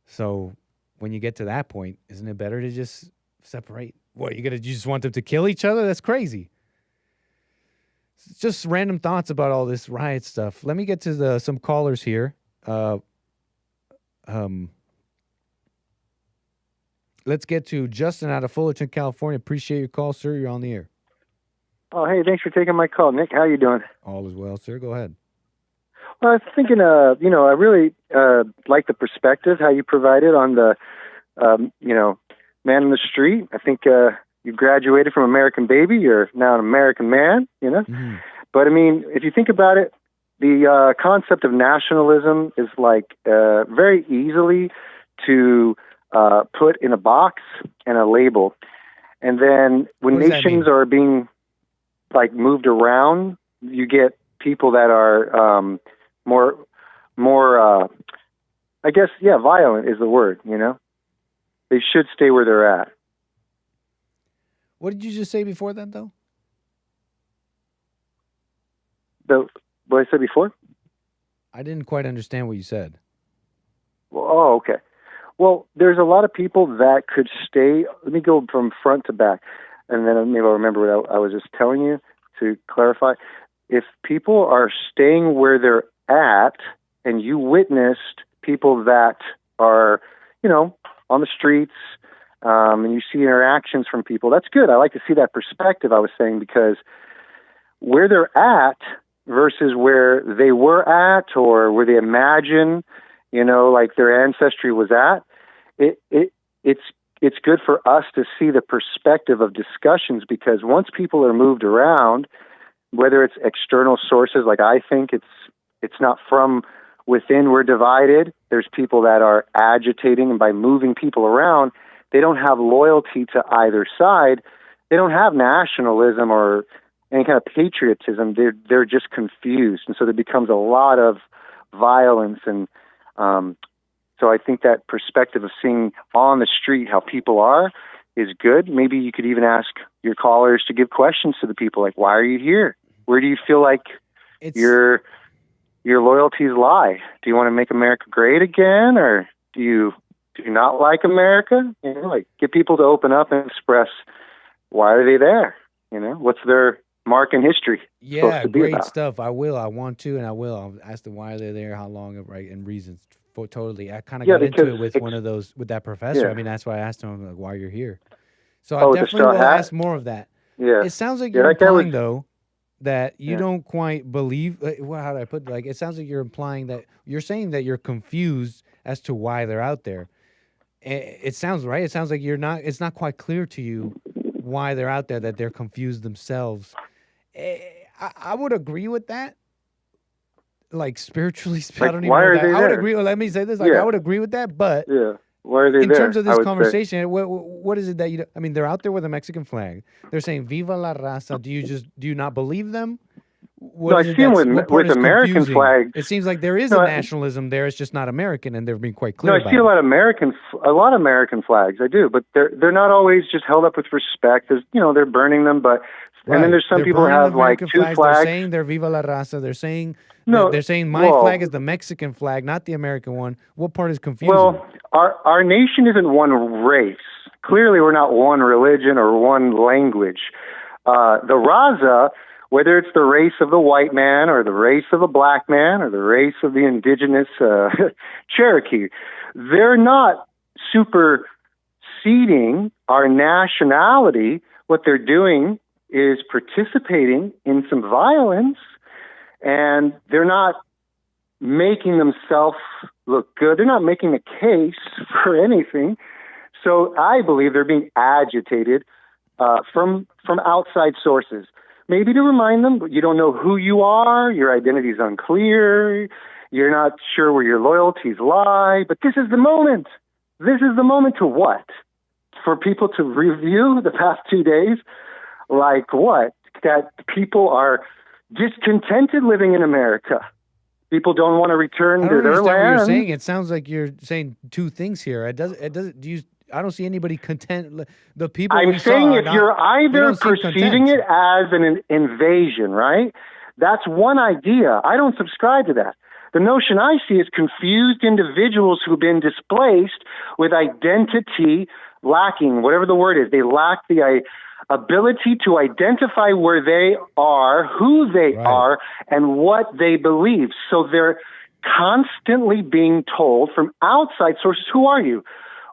Speaker 14: So when you get to that point, isn't it better to just separate? What, you just want them to kill each other? That's crazy. It's just random thoughts about all this riot stuff. Let me get to some callers here. Let's get to Justin out of Fullerton, California. Appreciate your call, sir. You're on the air.
Speaker 15: Oh, hey, thanks for taking my call, Nick. How you doing?
Speaker 14: All is well, sir. Go ahead.
Speaker 15: Well, I was thinking, I really like the perspective, how you provided on the, man in the street. I think you graduated from American Baby. You're now an American man, Mm-hmm. But, I mean, if you think about it, the concept of nationalism is like very easily to put in a box and a label. And then when nations are being, like, moved around, you get people that are more, I guess, violent is the word, They should stay where they're at.
Speaker 14: What did you just say before that, though?
Speaker 15: What I said before?
Speaker 14: I didn't quite understand what you said.
Speaker 15: Oh, okay. Well, there's a lot of people that could stay. Let me go from front to back, and then maybe I'll remember what I was just telling you to clarify. If people are staying where they're at, and you witnessed people that are, on the streets, and you see interactions from people, that's good. I like to see that perspective, I was saying, because where they're at versus where they were at or where they imagine, like their ancestry was at, it's good for us to see the perspective of discussions, because once people are moved around, whether it's external sources, like I think it's not from within we're divided. There's people that are agitating, and by moving people around, they don't have loyalty to either side. They don't have nationalism or any kind of patriotism. They're just confused, and so there becomes a lot of violence. And so I think that perspective of seeing on the street how people are is good. Maybe you could even ask your callers to give questions to the people, like, why are you here? Where do you feel like your loyalties lie? Do you want to make America great again, or do you not like America? Like, get people to open up and express why are they there? What's their mark in history?
Speaker 14: Yeah, great stuff. I want to, and I will. I'll ask them why they're there, how long, right, and reasons. For totally. I kind of got into it with one of those, with that professor.
Speaker 15: Yeah.
Speaker 14: I mean, that's why I asked him, like, why you're here. So I definitely will ask more of that.
Speaker 15: Yeah.
Speaker 14: It sounds like you're implying, though, that you don't quite believe. How do I put it? Like, it sounds like you're implying that you're saying that you're confused as to why they're out there. It sounds right. It sounds like you're not. It's not quite clear to you why they're out there. That they're confused themselves. I would agree with that. Like, spiritually, I don't even know that. I would agree. Well, let me say this. Like, I would agree with that, but
Speaker 15: why are they
Speaker 14: in
Speaker 15: there?
Speaker 14: terms of this conversation, what is it that you? I mean, they're out there with a Mexican flag. They're saying "Viva la raza." Do you not believe them?
Speaker 15: No, I see them with American flags.
Speaker 14: It seems like there is a nationalism there. It's just not American, and they're being quite clear.
Speaker 15: No, I see a lot of American flags. I do, but they're not always just held up with respect. There's, they're burning them, but and then there's some people who have like two flags.
Speaker 14: They're saying they're Viva la raza. They're saying they're saying my flag is the Mexican flag, not the American one. What part is confusing?
Speaker 15: Well, our nation isn't one race. Clearly, we're not one religion or one language. The Raza, whether it's the race of the white man or the race of the black man or the race of the indigenous Cherokee, they're not superseding our nationality. What they're doing is participating in some violence, and they're not making themselves look good. They're not making a case for anything. So I believe they're being agitated from outside sources. Maybe to remind them, but you don't know who you are, your identity is unclear, you're not sure where your loyalties lie, but this is the moment. This is the moment to what? For people to review the past 2 days? Like what? That people are discontented living in America. People don't want to return to their land.
Speaker 14: What you're saying. It sounds like you're saying two things here. It doesn't. I don't see anybody content. The people
Speaker 15: I'm saying if you're either perceiving it as an invasion, right? That's one idea. I don't subscribe to that. The notion I see is confused individuals who've been displaced with identity lacking, whatever the word is. They lack the ability to identify where they are, who they are, and what they believe. So they're constantly being told from outside sources, who are you?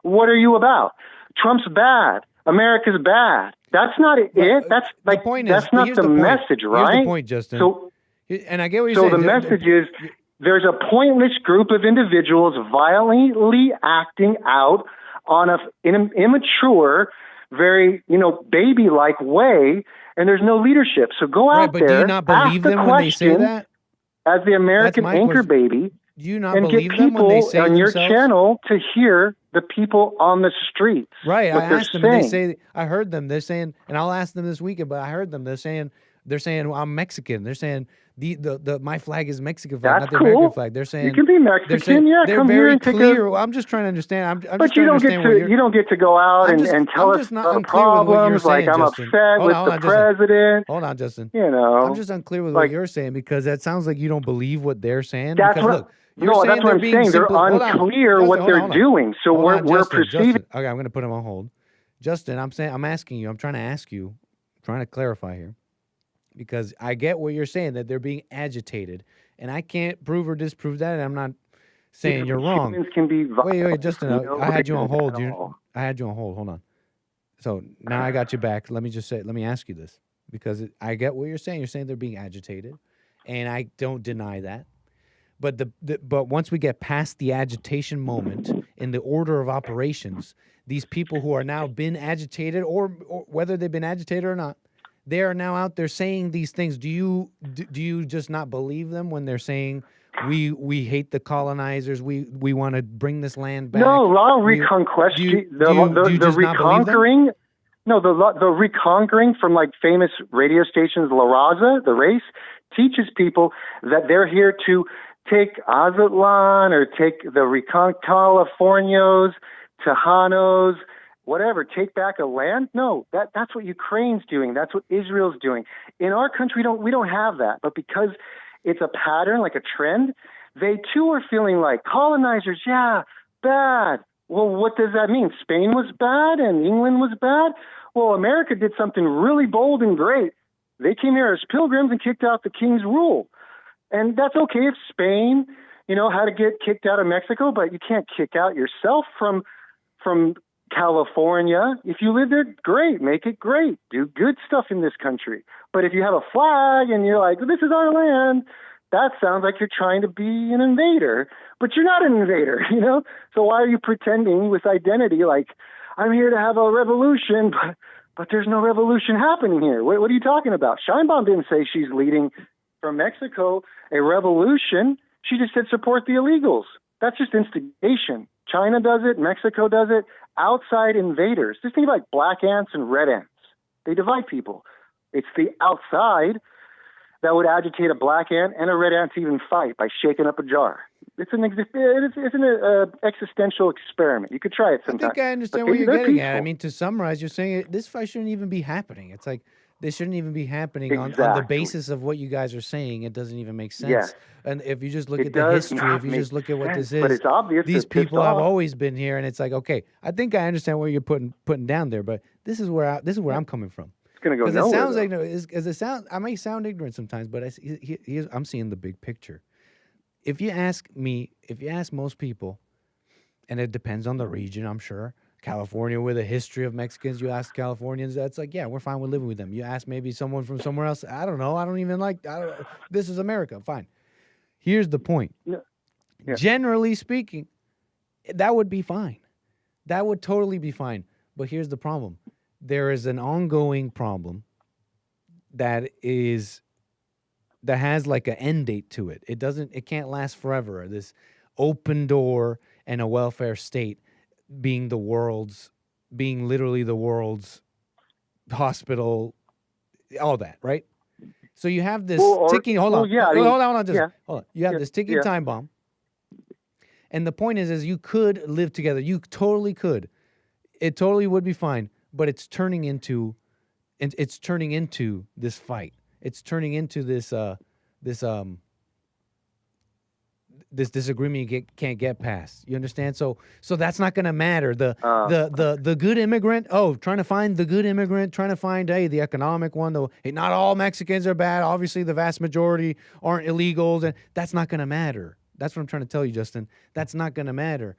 Speaker 15: What are you about? Trump's bad. America's bad. That's not it. That's like, that's not the message, right?
Speaker 14: Here's the point, Justin.
Speaker 15: So,
Speaker 14: and I get what you're saying.
Speaker 15: So the message is there's a pointless group of individuals violently acting out in an immature, very, baby-like way, and there's no leadership. So go out there,
Speaker 14: do you not believe them when they say that?
Speaker 15: As the American anchor baby,
Speaker 14: do you not
Speaker 15: and
Speaker 14: believe
Speaker 15: get
Speaker 14: them when they
Speaker 15: people
Speaker 14: say
Speaker 15: on your
Speaker 14: themselves?
Speaker 15: channel to hear the people on the streets.
Speaker 14: Right.
Speaker 15: What
Speaker 14: I
Speaker 15: they're
Speaker 14: asked them,
Speaker 15: saying.
Speaker 14: and they say, I heard them. They're saying, and I'll ask them this weekend, but I heard them. They're saying, well, I'm Mexican. They're saying my flag is Mexican flag,
Speaker 15: That's
Speaker 14: not the
Speaker 15: cool.
Speaker 14: American flag. They're saying
Speaker 15: you can be Mexican.
Speaker 14: They're saying,
Speaker 15: yeah,
Speaker 14: they're
Speaker 15: come
Speaker 14: very
Speaker 15: here and
Speaker 14: clear. I'm just trying to understand.
Speaker 15: But you don't get to go out and tell us the problems. Like I'm upset with the president.
Speaker 14: Hold on, Justin.
Speaker 15: I'm
Speaker 14: just unclear with what you're saying, because that sounds like you don't believe what they're saying.
Speaker 15: That's
Speaker 14: because look, You're
Speaker 15: no,
Speaker 14: saying
Speaker 15: that's what I'm saying. They're unclear what they're doing. So we're perceiving.
Speaker 14: Justin. Okay, I'm going to put him on hold. Justin, I'm asking you. I'm trying to ask you. I'm trying to clarify here, because I get what you're saying, that they're being agitated, and I can't prove or disprove that. And I'm not saying you're wrong.
Speaker 15: Humans can be violent,
Speaker 14: Wait, Justin. I had you on hold. I had you on hold. Hold on. So now I got you back. Let me ask you this, because I get what you're saying. You're saying they're being agitated, and I don't deny that. But but once we get past the agitation moment in the order of operations, these people who are now been agitated, or whether they've been agitated or not, they are now out there saying these things. Do you just not believe them when they're saying we hate the colonizers, we want to bring this land back?
Speaker 15: No, law reconquest. The reconquering. No, the reconquering from like famous radio stations, La Raza, the race, teaches people that they're here to take Azatlan or take the Californios, Tejanos, whatever, take back a land. No, that's what Ukraine's doing. That's what Israel's doing. In our country, we don't have that. But because it's a pattern, like a trend, they too are feeling like colonizers, yeah, bad. Well, what does that mean? Spain was bad and England was bad? Well, America did something really bold and great. They came here as pilgrims and kicked out the king's rule. And that's okay if Spain, had to get kicked out of Mexico, but you can't kick out yourself from California. If you live there, great, make it great. Do good stuff in this country. But if you have a flag and you're like, this is our land, that sounds like you're trying to be an invader. But you're not an invader, So why are you pretending with identity like, I'm here to have a revolution, but there's no revolution happening here? What are you talking about? Scheinbaum didn't say she's leading from Mexico a revolution. She just said support the illegals. That's just instigation. China does it. Mexico does it. Outside invaders. Just think about black ants and red ants. They divide people. It's the outside that would agitate a black ant and a red ant to even fight by shaking up a jar. It's an existential experiment. You could try it sometime.
Speaker 14: I think I understand what you're getting at. I mean, to summarize, you're saying this fight shouldn't even be happening. It's like this shouldn't even be happening on the basis of what you guys are saying. It doesn't even make sense.
Speaker 15: Yes.
Speaker 14: And if you just look at the history, if you just look at what this is,
Speaker 15: but it's obvious
Speaker 14: these people have always been here, and it's like, okay, I think I understand what you're putting down there, but this is where I'm coming from.
Speaker 15: It's going to go nowhere.
Speaker 14: Because it sounds like I may sound ignorant sometimes, but I'm seeing the big picture. If you ask most people, and it depends on the region, I'm sure. California with a history of Mexicans, you ask Californians, that's like, yeah, we're fine with living with them. You ask maybe someone from somewhere else, I don't know, this is America, fine. Here's the point. Yeah. Generally speaking, that would be fine. That would totally be fine. But here's the problem. There is an ongoing problem that has like an end date to it. It can't last forever. This open door and a welfare state being literally the world's hospital, all that, right? So you have this ticking. Hold on. You have this ticking time bomb, and the point is you could live together. You totally could. It totally would be fine. But it's turning into this fight. It's turning into this disagreement you can't get past. You understand? So that's not going to matter. The good immigrant, trying to find the good immigrant, trying to find the economic one. Hey, not all Mexicans are bad. Obviously, the vast majority aren't illegals, and that's not going to matter. That's what I'm trying to tell you, Justin. That's not going to matter.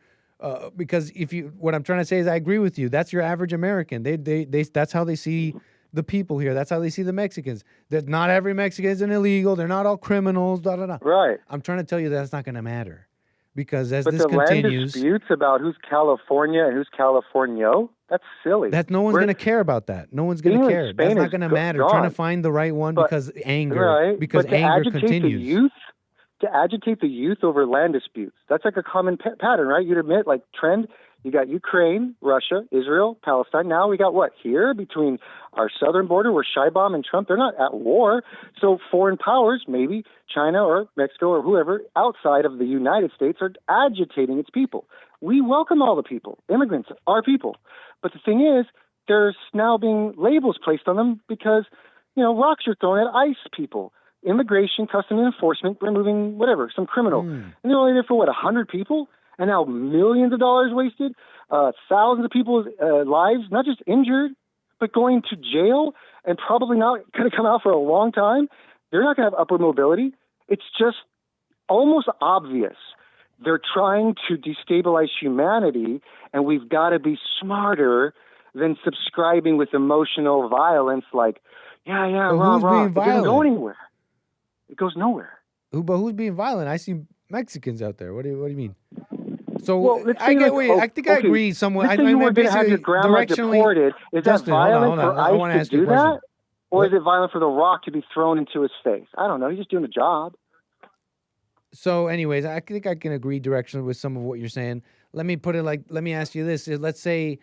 Speaker 14: Because what I'm trying to say is I agree with you. That's your average American. They that's how they see the people here. That's how they see the Mexicans. That not every Mexican is an illegal. They're not all criminals. Da da da.
Speaker 15: Right.
Speaker 14: I'm trying to tell you that's not going to matter, because as
Speaker 15: but
Speaker 14: this
Speaker 15: the
Speaker 14: continues,
Speaker 15: land disputes about who's California and who's Californio. That's silly.
Speaker 14: That no one's going to care about that. No one's going to care. That's not going to matter. Trying to find the right one because anger.
Speaker 15: Right.
Speaker 14: Because anger continues.
Speaker 15: To agitate the youth over land disputes. That's like a common pattern, right? You'd admit, like, trend. You got Ukraine, Russia, Israel, Palestine. Now we got what? Here between our southern border where Scheinbaum and Trump, they're not at war. So foreign powers, maybe China or Mexico or whoever, outside of the United States are agitating its people. We welcome all the people. Immigrants are people. But the thing is, there's now being labels placed on them because, rocks are thrown at ICE people. immigration, customs enforcement, removing whatever, some criminal. And they're only there for, 100 people? And now millions of dollars wasted, thousands of people's lives, not just injured, but going to jail and probably not going to come out for a long time. They're not going to have upward mobility. It's just almost obvious. They're trying to destabilize humanity, and we've got to be smarter than subscribing with emotional violence like, yeah, rah, rah. It doesn't go anywhere. It goes nowhere.
Speaker 14: But who's being violent? I see Mexicans out there. What do you mean? So
Speaker 15: well,
Speaker 14: I get. I think I agree somewhat.
Speaker 15: Let's say you were going to have your grandma deported. Is that violent for ICE to do that? Or is it violent for the rock to be thrown into his face? I don't know. He's just doing a job.
Speaker 14: So, anyways, I think I can agree directionally with some of what you're saying. Let me put it like, let me ask you this. Let's say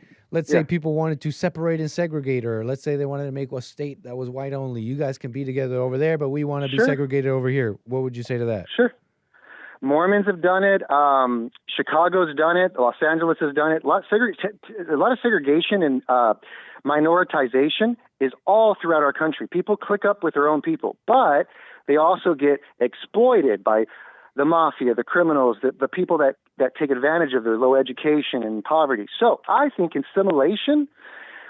Speaker 14: people wanted to separate and segregate, or let's say they wanted to make a state that was white only. You guys can be together over there, but we want to be segregated over here. What would you say to that?
Speaker 15: Sure. Mormons have done it. Chicago's done it. Los Angeles has done it. A lot of segregation and minoritization is all throughout our country. People click up with their own people, but they also get exploited by the mafia, the criminals, the people that take advantage of their low education and poverty. So I think assimilation,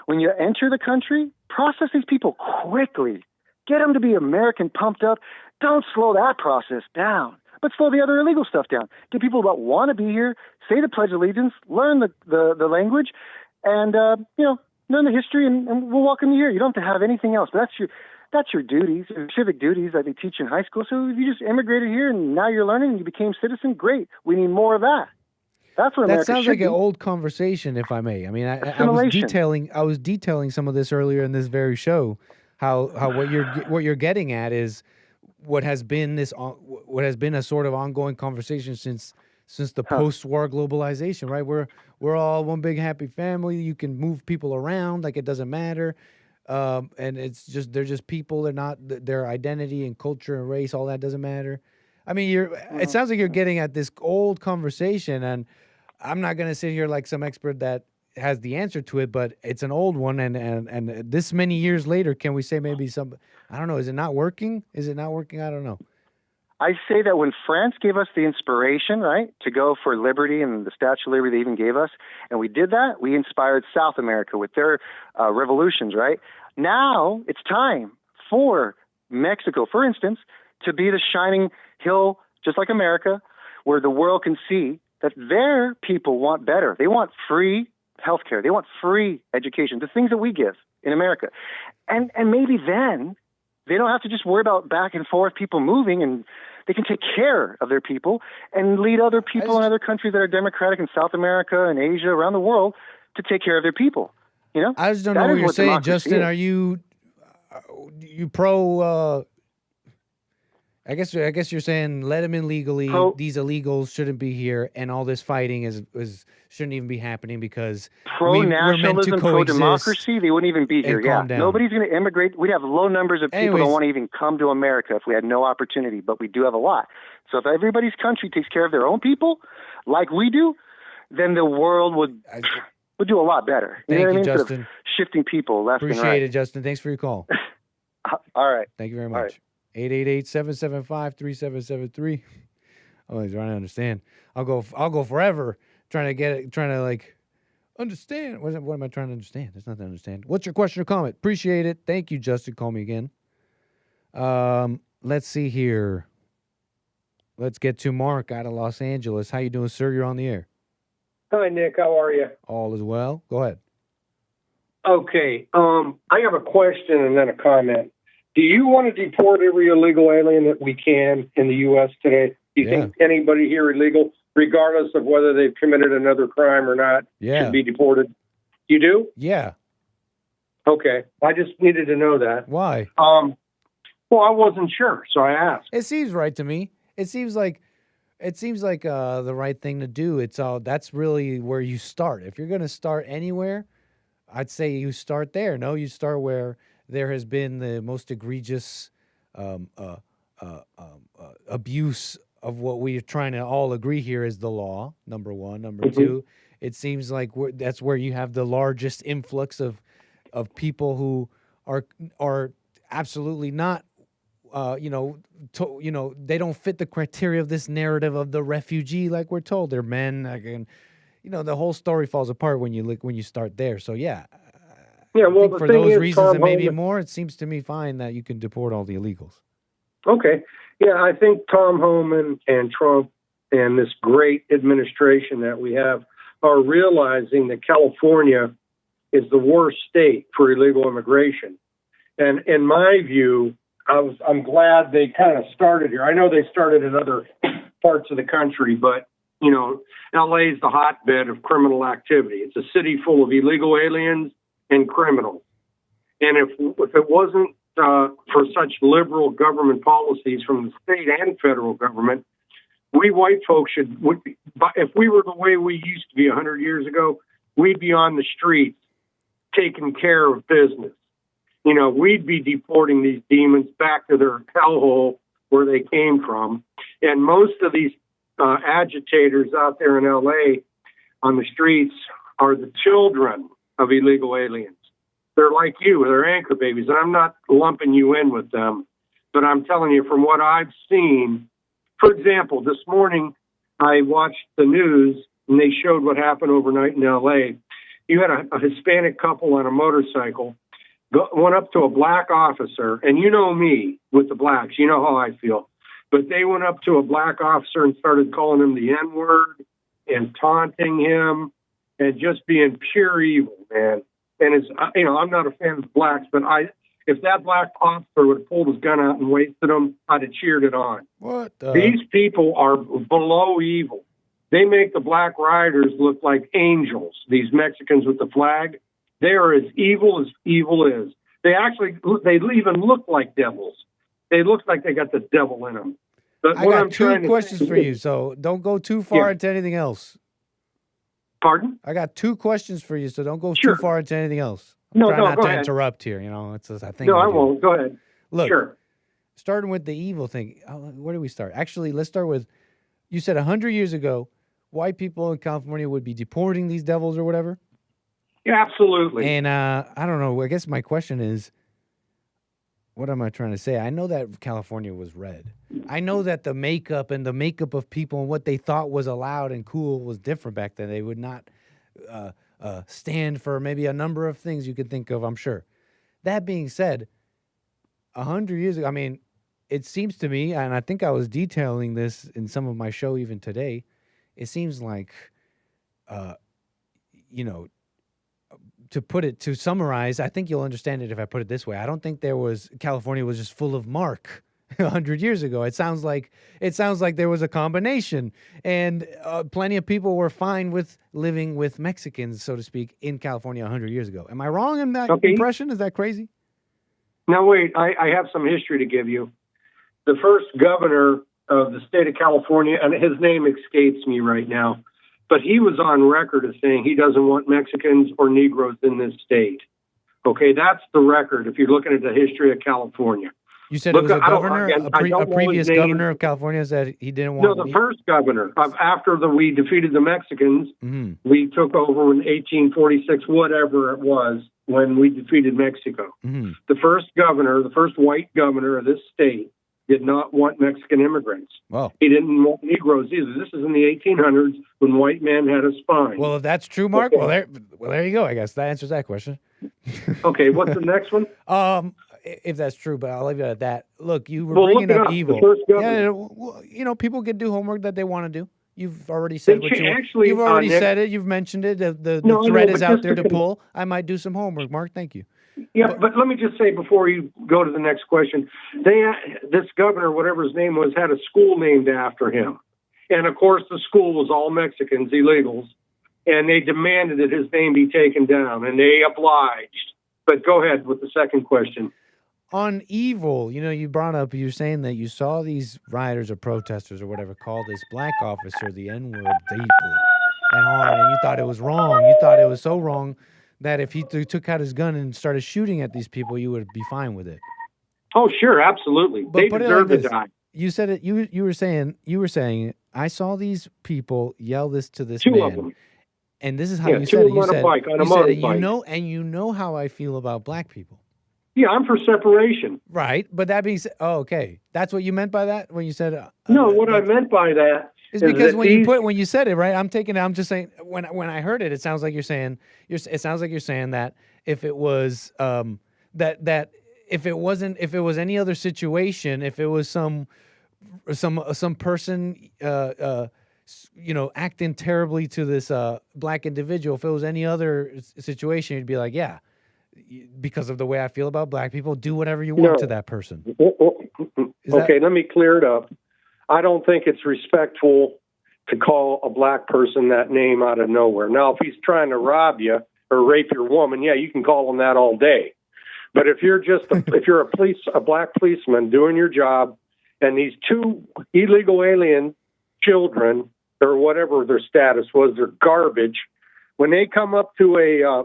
Speaker 15: when you enter the country, process these people quickly. Get them to be American pumped up. Don't slow that process down, but slow the other illegal stuff down. Get people that want to be here, say the Pledge of Allegiance, learn the language, and learn the history, and we'll welcome you here. You don't have to have anything else, but that's your duties, your civic duties that they teach in high school. So if you just immigrated here and now you're learning and you became citizen, great. We need more of that. That's what America
Speaker 14: should be. That sounds like an old conversation, if I may. I mean, I was detailing some of this earlier in this very show. How what you're getting at is what has been a sort of ongoing conversation since the post-war globalization, right? We're all one big happy family. You can move people around like it doesn't matter. And they're just people. They're not their identity and culture and race. All that doesn't matter. I mean, it sounds like you're getting at this old conversation, and I'm not going to sit here like some expert that has the answer to it, but it's an old one. And this many years later, can we say maybe I don't know. Is it not working? I don't know.
Speaker 15: I say that when France gave us the inspiration, right, to go for liberty and the Statue of Liberty they even gave us, and we did that, we inspired South America with their revolutions, right? Now it's time for Mexico, for instance, to be the shining hill, just like America, where the world can see that their people want better. They want free healthcare. They want free education, the things that we give in America. And maybe then they don't have to just worry about back and forth people moving, and they can take care of their people and lead other people in other countries that are democratic in South America and Asia, around the world, to take care of their people. You know?
Speaker 14: I just don't know what you're saying, Justin. Are you pro? I guess you're saying let them in legally. These illegals shouldn't be here, and all this fighting shouldn't even be happening because
Speaker 15: pro-nationalism, pro-democracy, they wouldn't even be here. Yeah, nobody's going to immigrate. We'd have low numbers of people that want to even come to America if we had no opportunity, but we do have a lot. So if everybody's country takes care of their own people, like we do, then the world would do a lot better.
Speaker 14: Thank you, Justin.
Speaker 15: Sort of shifting people left and right.
Speaker 14: Appreciate it, Justin. Thanks for your call.
Speaker 15: All right.
Speaker 14: Thank you very much. 888-775-3773. Oh, he's trying to understand. I'll go forever trying to like understand. What am I trying to understand? There's nothing to understand. What's your question or comment? Appreciate it. Thank you, Justin. Call me again. Let's see here. Let's get to Mark out of Los Angeles. How you doing, sir? You're on the air.
Speaker 16: Hi, Nick. How are you?
Speaker 14: All is well. Go ahead.
Speaker 16: Okay. I have a question and then a comment. Do you want to deport every illegal alien that we can in the U.S. today? Do you think anybody here illegal, regardless of whether they've committed another crime or not, should be deported? You do?
Speaker 14: Yeah.
Speaker 16: Okay. I just needed to know that.
Speaker 14: Why?
Speaker 16: Well, I wasn't sure, so I asked.
Speaker 14: It seems right to me. It seems like the right thing to do. That's really where you start. If you're going to start anywhere, I'd say you start there. No, you start where there has been the most egregious abuse of what we're trying to all agree here is the law, number one. Number two, it seems like that's where you have the largest influx of people who are absolutely not they don't fit the criteria of this narrative of the refugee, like we're told. They're men, and the whole story falls apart when you start there. So yeah.
Speaker 16: Yeah, well,
Speaker 14: I think for those reasons and maybe more, it seems to me fine that you can deport all the illegals.
Speaker 16: Okay. Yeah, I think Tom Homan and Trump and this great administration that we have are realizing that California is the worst state for illegal immigration. And in my view, I'm glad they kind of started here. I know they started in other parts of the country, but, LA is the hotbed of criminal activity. It's a city full of illegal aliens and criminals. And if it wasn't for such liberal government policies from the state and federal government, we white folks if we were the way we used to be 100 years ago, we'd be on the streets taking care of business. We'd be deporting these demons back to their hellhole where they came from. And most of these agitators out there in LA on the streets are the children of illegal aliens. They're like you, they're anchor babies. And I'm not lumping you in with them, but I'm telling you from what I've seen. For example, this morning I watched the news and they showed what happened overnight in LA. You had a Hispanic couple on a motorcycle, went up to a black officer, and you know me with the blacks, you know how I feel. But they went up to a black officer and started calling him the N-word and taunting him and just being pure evil, man. And I'm not a fan of blacks, but if that black officer would have pulled his gun out and wasted him, I'd have cheered it on.
Speaker 14: What?
Speaker 16: These people are below evil. They make the black rioters look like angels, these Mexicans with the flag. They are as evil is. They even look like devils. They look like they got the devil in them. But
Speaker 14: I got two questions for you, so don't go too far into anything else.
Speaker 16: Pardon?
Speaker 14: I got two questions for you, so don't go too far into anything else.
Speaker 16: Try
Speaker 14: not to
Speaker 16: ahead.
Speaker 14: Interrupt here. It's a thing.
Speaker 16: No, I won't. Go ahead.
Speaker 14: Look,
Speaker 16: sure.
Speaker 14: Starting with the evil thing, where do we start? Actually, let's start with, you said 100 years ago, white people in California would be deporting these devils or whatever?
Speaker 16: Yeah, absolutely.
Speaker 14: And I don't know. I guess my question is, what am I trying to say? I know that California was red. I know that the makeup of people and what they thought was allowed and cool was different back then. They would not stand for maybe a number of things you could think of, I'm sure. That being said, 100 years ago, it seems to me, and I think I was detailing this in some of my show even today, it seems like, to summarize, I think you'll understand it if I put it this way. I don't think California was just full of Mark 100 years ago. It sounds like there was a combination, and plenty of people were fine with living with Mexicans, so to speak, in California 100 years ago. Am I wrong in that impression? Is that crazy?
Speaker 16: Now, wait, I have some history to give you. The first governor of the state of California, and his name escapes me right now, but he was on record as saying he doesn't want Mexicans or Negroes in this state. Okay, that's the record if you're looking at the history of California.
Speaker 14: You said it was a governor, a previous governor of California said he didn't want...
Speaker 16: No, the first governor. After we defeated the Mexicans, we took over in 1846, whatever it was, when we defeated Mexico. The first white governor of this state did not want Mexican immigrants.
Speaker 14: Wow.
Speaker 16: He didn't want Negroes either. This is in the 1800s when white men had a spine.
Speaker 14: Well, if that's true, Mark, well, there you go. I guess that answers that question.
Speaker 16: Okay, what's the next one?
Speaker 14: If that's true, but I'll leave it at that. Look, you were bringing up evil. Yeah, people can do homework that they want to do. You've already said what you've already said it. You've mentioned it. The thread is out there to pull. I might do some homework, Mark. Thank you.
Speaker 16: Yeah, but let me just say before you go to the next question, this governor, whatever his name was, had a school named after him. And, of course, the school was all Mexicans, illegals, and they demanded that his name be taken down, and they obliged. But go ahead with the second question.
Speaker 14: On evil, you brought up, you're saying that you saw these rioters or protesters or whatever call this black officer the N-word deeply and you thought it was wrong. You thought it was so wrong that if he took out his gun and started shooting at these people, you would be fine with it.
Speaker 16: Oh, sure, absolutely.
Speaker 14: But
Speaker 16: they deserve to die.
Speaker 14: You said it. You were saying I saw these people yell this to this
Speaker 16: Two
Speaker 14: man,
Speaker 16: of them.
Speaker 14: and this is how you said it. You said,
Speaker 16: on a motorbike.
Speaker 14: you know how I feel about black people.
Speaker 16: Yeah, I'm for separation.
Speaker 14: Right, but that being said, okay, that's what you meant by that when you said.
Speaker 16: No, what I meant by that
Speaker 14: is because
Speaker 16: that
Speaker 14: when you said it, right? I'm just saying when I heard it, it sounds like you're saying that if it was that if it was any other situation, if it was some person acting terribly to this black individual, if it was any other situation, you'd be like, yeah, because of the way I feel about black people, do whatever you want to that person.
Speaker 16: Okay, let me clear it up. I don't think it's respectful to call a black person that name out of nowhere. Now, if he's trying to rob you or rape your woman, yeah, you can call him that all day. But if you're a black policeman doing your job, and these two illegal alien children, or whatever their status was, they're garbage, when they come up to a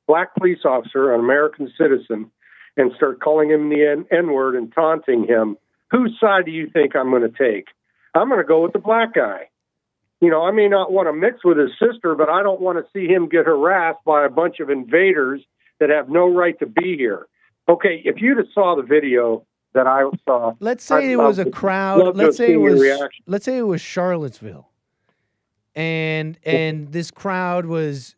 Speaker 16: black police officer, an American citizen, and start calling him the N-word and taunting him, whose side do you think I'm going to take? I'm going to go with the black guy. I may not want to mix with his sister, but I don't want to see him get harassed by a bunch of invaders that have no right to be here. Okay, if you'd have saw the video that I saw,
Speaker 14: let's say it was a crowd. Let's say it was Charlottesville, and this crowd was,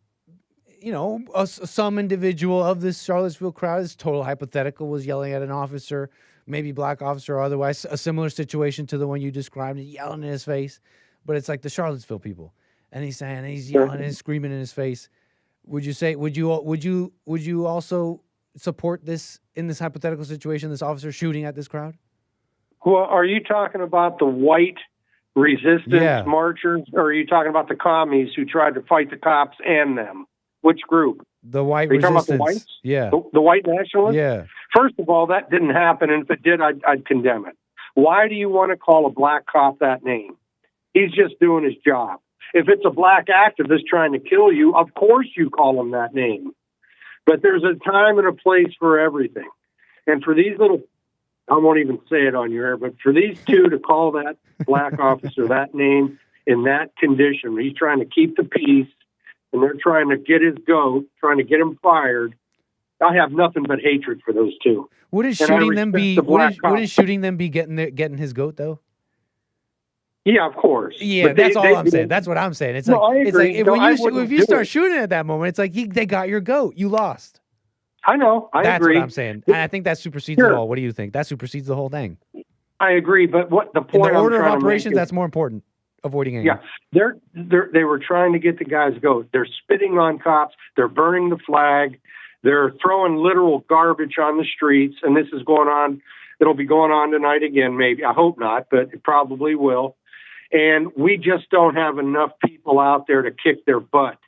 Speaker 14: some individual of this Charlottesville crowd, this total hypothetical, was yelling at an officer, maybe black officer or otherwise, a similar situation to the one you described, yelling in his face. But it's like the Charlottesville people, and he's yelling and screaming in his face. Would you also support this in this hypothetical situation? This officer shooting at this crowd?
Speaker 16: Well, are you talking about the white resistance marchers, or are you talking about the commies who tried to fight the cops and them? Which group?
Speaker 14: The white
Speaker 16: resistance. Are you
Speaker 14: resistance.
Speaker 16: talking about the whites?
Speaker 14: Yeah.
Speaker 16: The white nationalists?
Speaker 14: Yeah.
Speaker 16: First of all, that didn't happen, and if it did, I'd condemn it. Why do you want to call a black cop that name? He's just doing his job. If it's a black activist trying to kill you, of course you call him that name. But there's a time and a place for everything. And for these I won't even say it on your air, but for these two to call that black officer that name in that condition, he's trying to keep the peace, and they're trying to get his goat, trying to get him fired. I have nothing but hatred for those two.
Speaker 14: Wouldn't shooting them be getting his goat though?
Speaker 16: Yeah, of course.
Speaker 14: Yeah, but that's all I'm saying. That's what I'm saying. It's like if you start shooting at that moment, it's like they got your goat. You lost.
Speaker 16: I know. I agree.
Speaker 14: That's what I'm saying. And I think that supersedes it all. What do you think? That supersedes the whole thing.
Speaker 16: I agree, but what the point?
Speaker 14: In the order of operations, that's more important. Avoiding anger.
Speaker 16: Yeah, they were trying to get the guy's goat. They're spitting on cops. They're burning the flag. They're throwing literal garbage on the streets, and this is going on. It'll be going on tonight again, maybe. I hope not, but it probably will. And we just don't have enough people out there to kick their butt.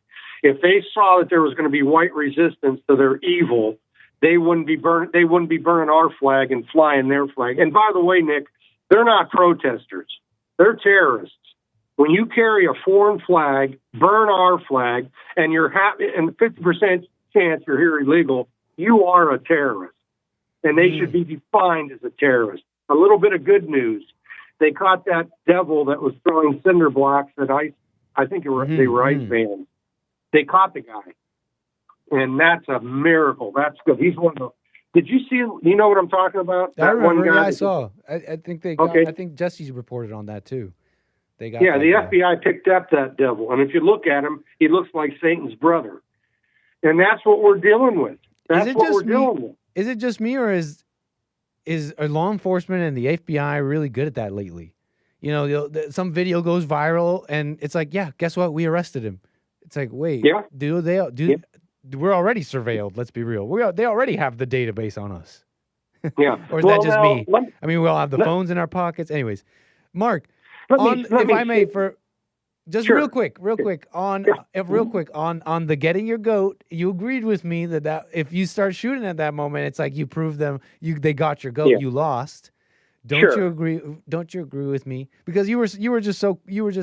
Speaker 16: If they saw that there was going to be white resistance to their evil, they wouldn't be burning our flag and flying their flag. And by the way, Nick, they're not protesters. They're terrorists. When you carry a foreign flag, burn our flag, and you're and 50% chance you're here illegal, you are a terrorist. And they should be defined as a terrorist. A little bit of good news. They caught that devil that was throwing cinder blocks at ice. I think they were ice bands. They caught the guy. And that's a miracle. That's good. He's one of the... Did you see... You know what I'm talking about?
Speaker 14: I remember.
Speaker 16: One guy
Speaker 14: I saw. I think they got... I think Jesse's reported on that, too. They got.
Speaker 16: Yeah, the FBI picked up that devil. And if you look at him, he looks like Satan's brother. And that's what we're dealing with. That's what we're dealing with.
Speaker 14: Is it just me, or is law enforcement and the FBI really good at that lately? Some video goes viral, and it's like, yeah, guess what? We arrested him. It's like, wait, we're already surveilled. Let's be real. They already have the database on us.
Speaker 16: Yeah.
Speaker 14: Or is that just me? We all have the phones in our pockets. Anyways, Mark, real quick on the getting your goat, you agreed with me that if you start shooting at that moment, it's like you prove they got your goat, you lost. Don't you agree? Don't you agree with me? Because you were just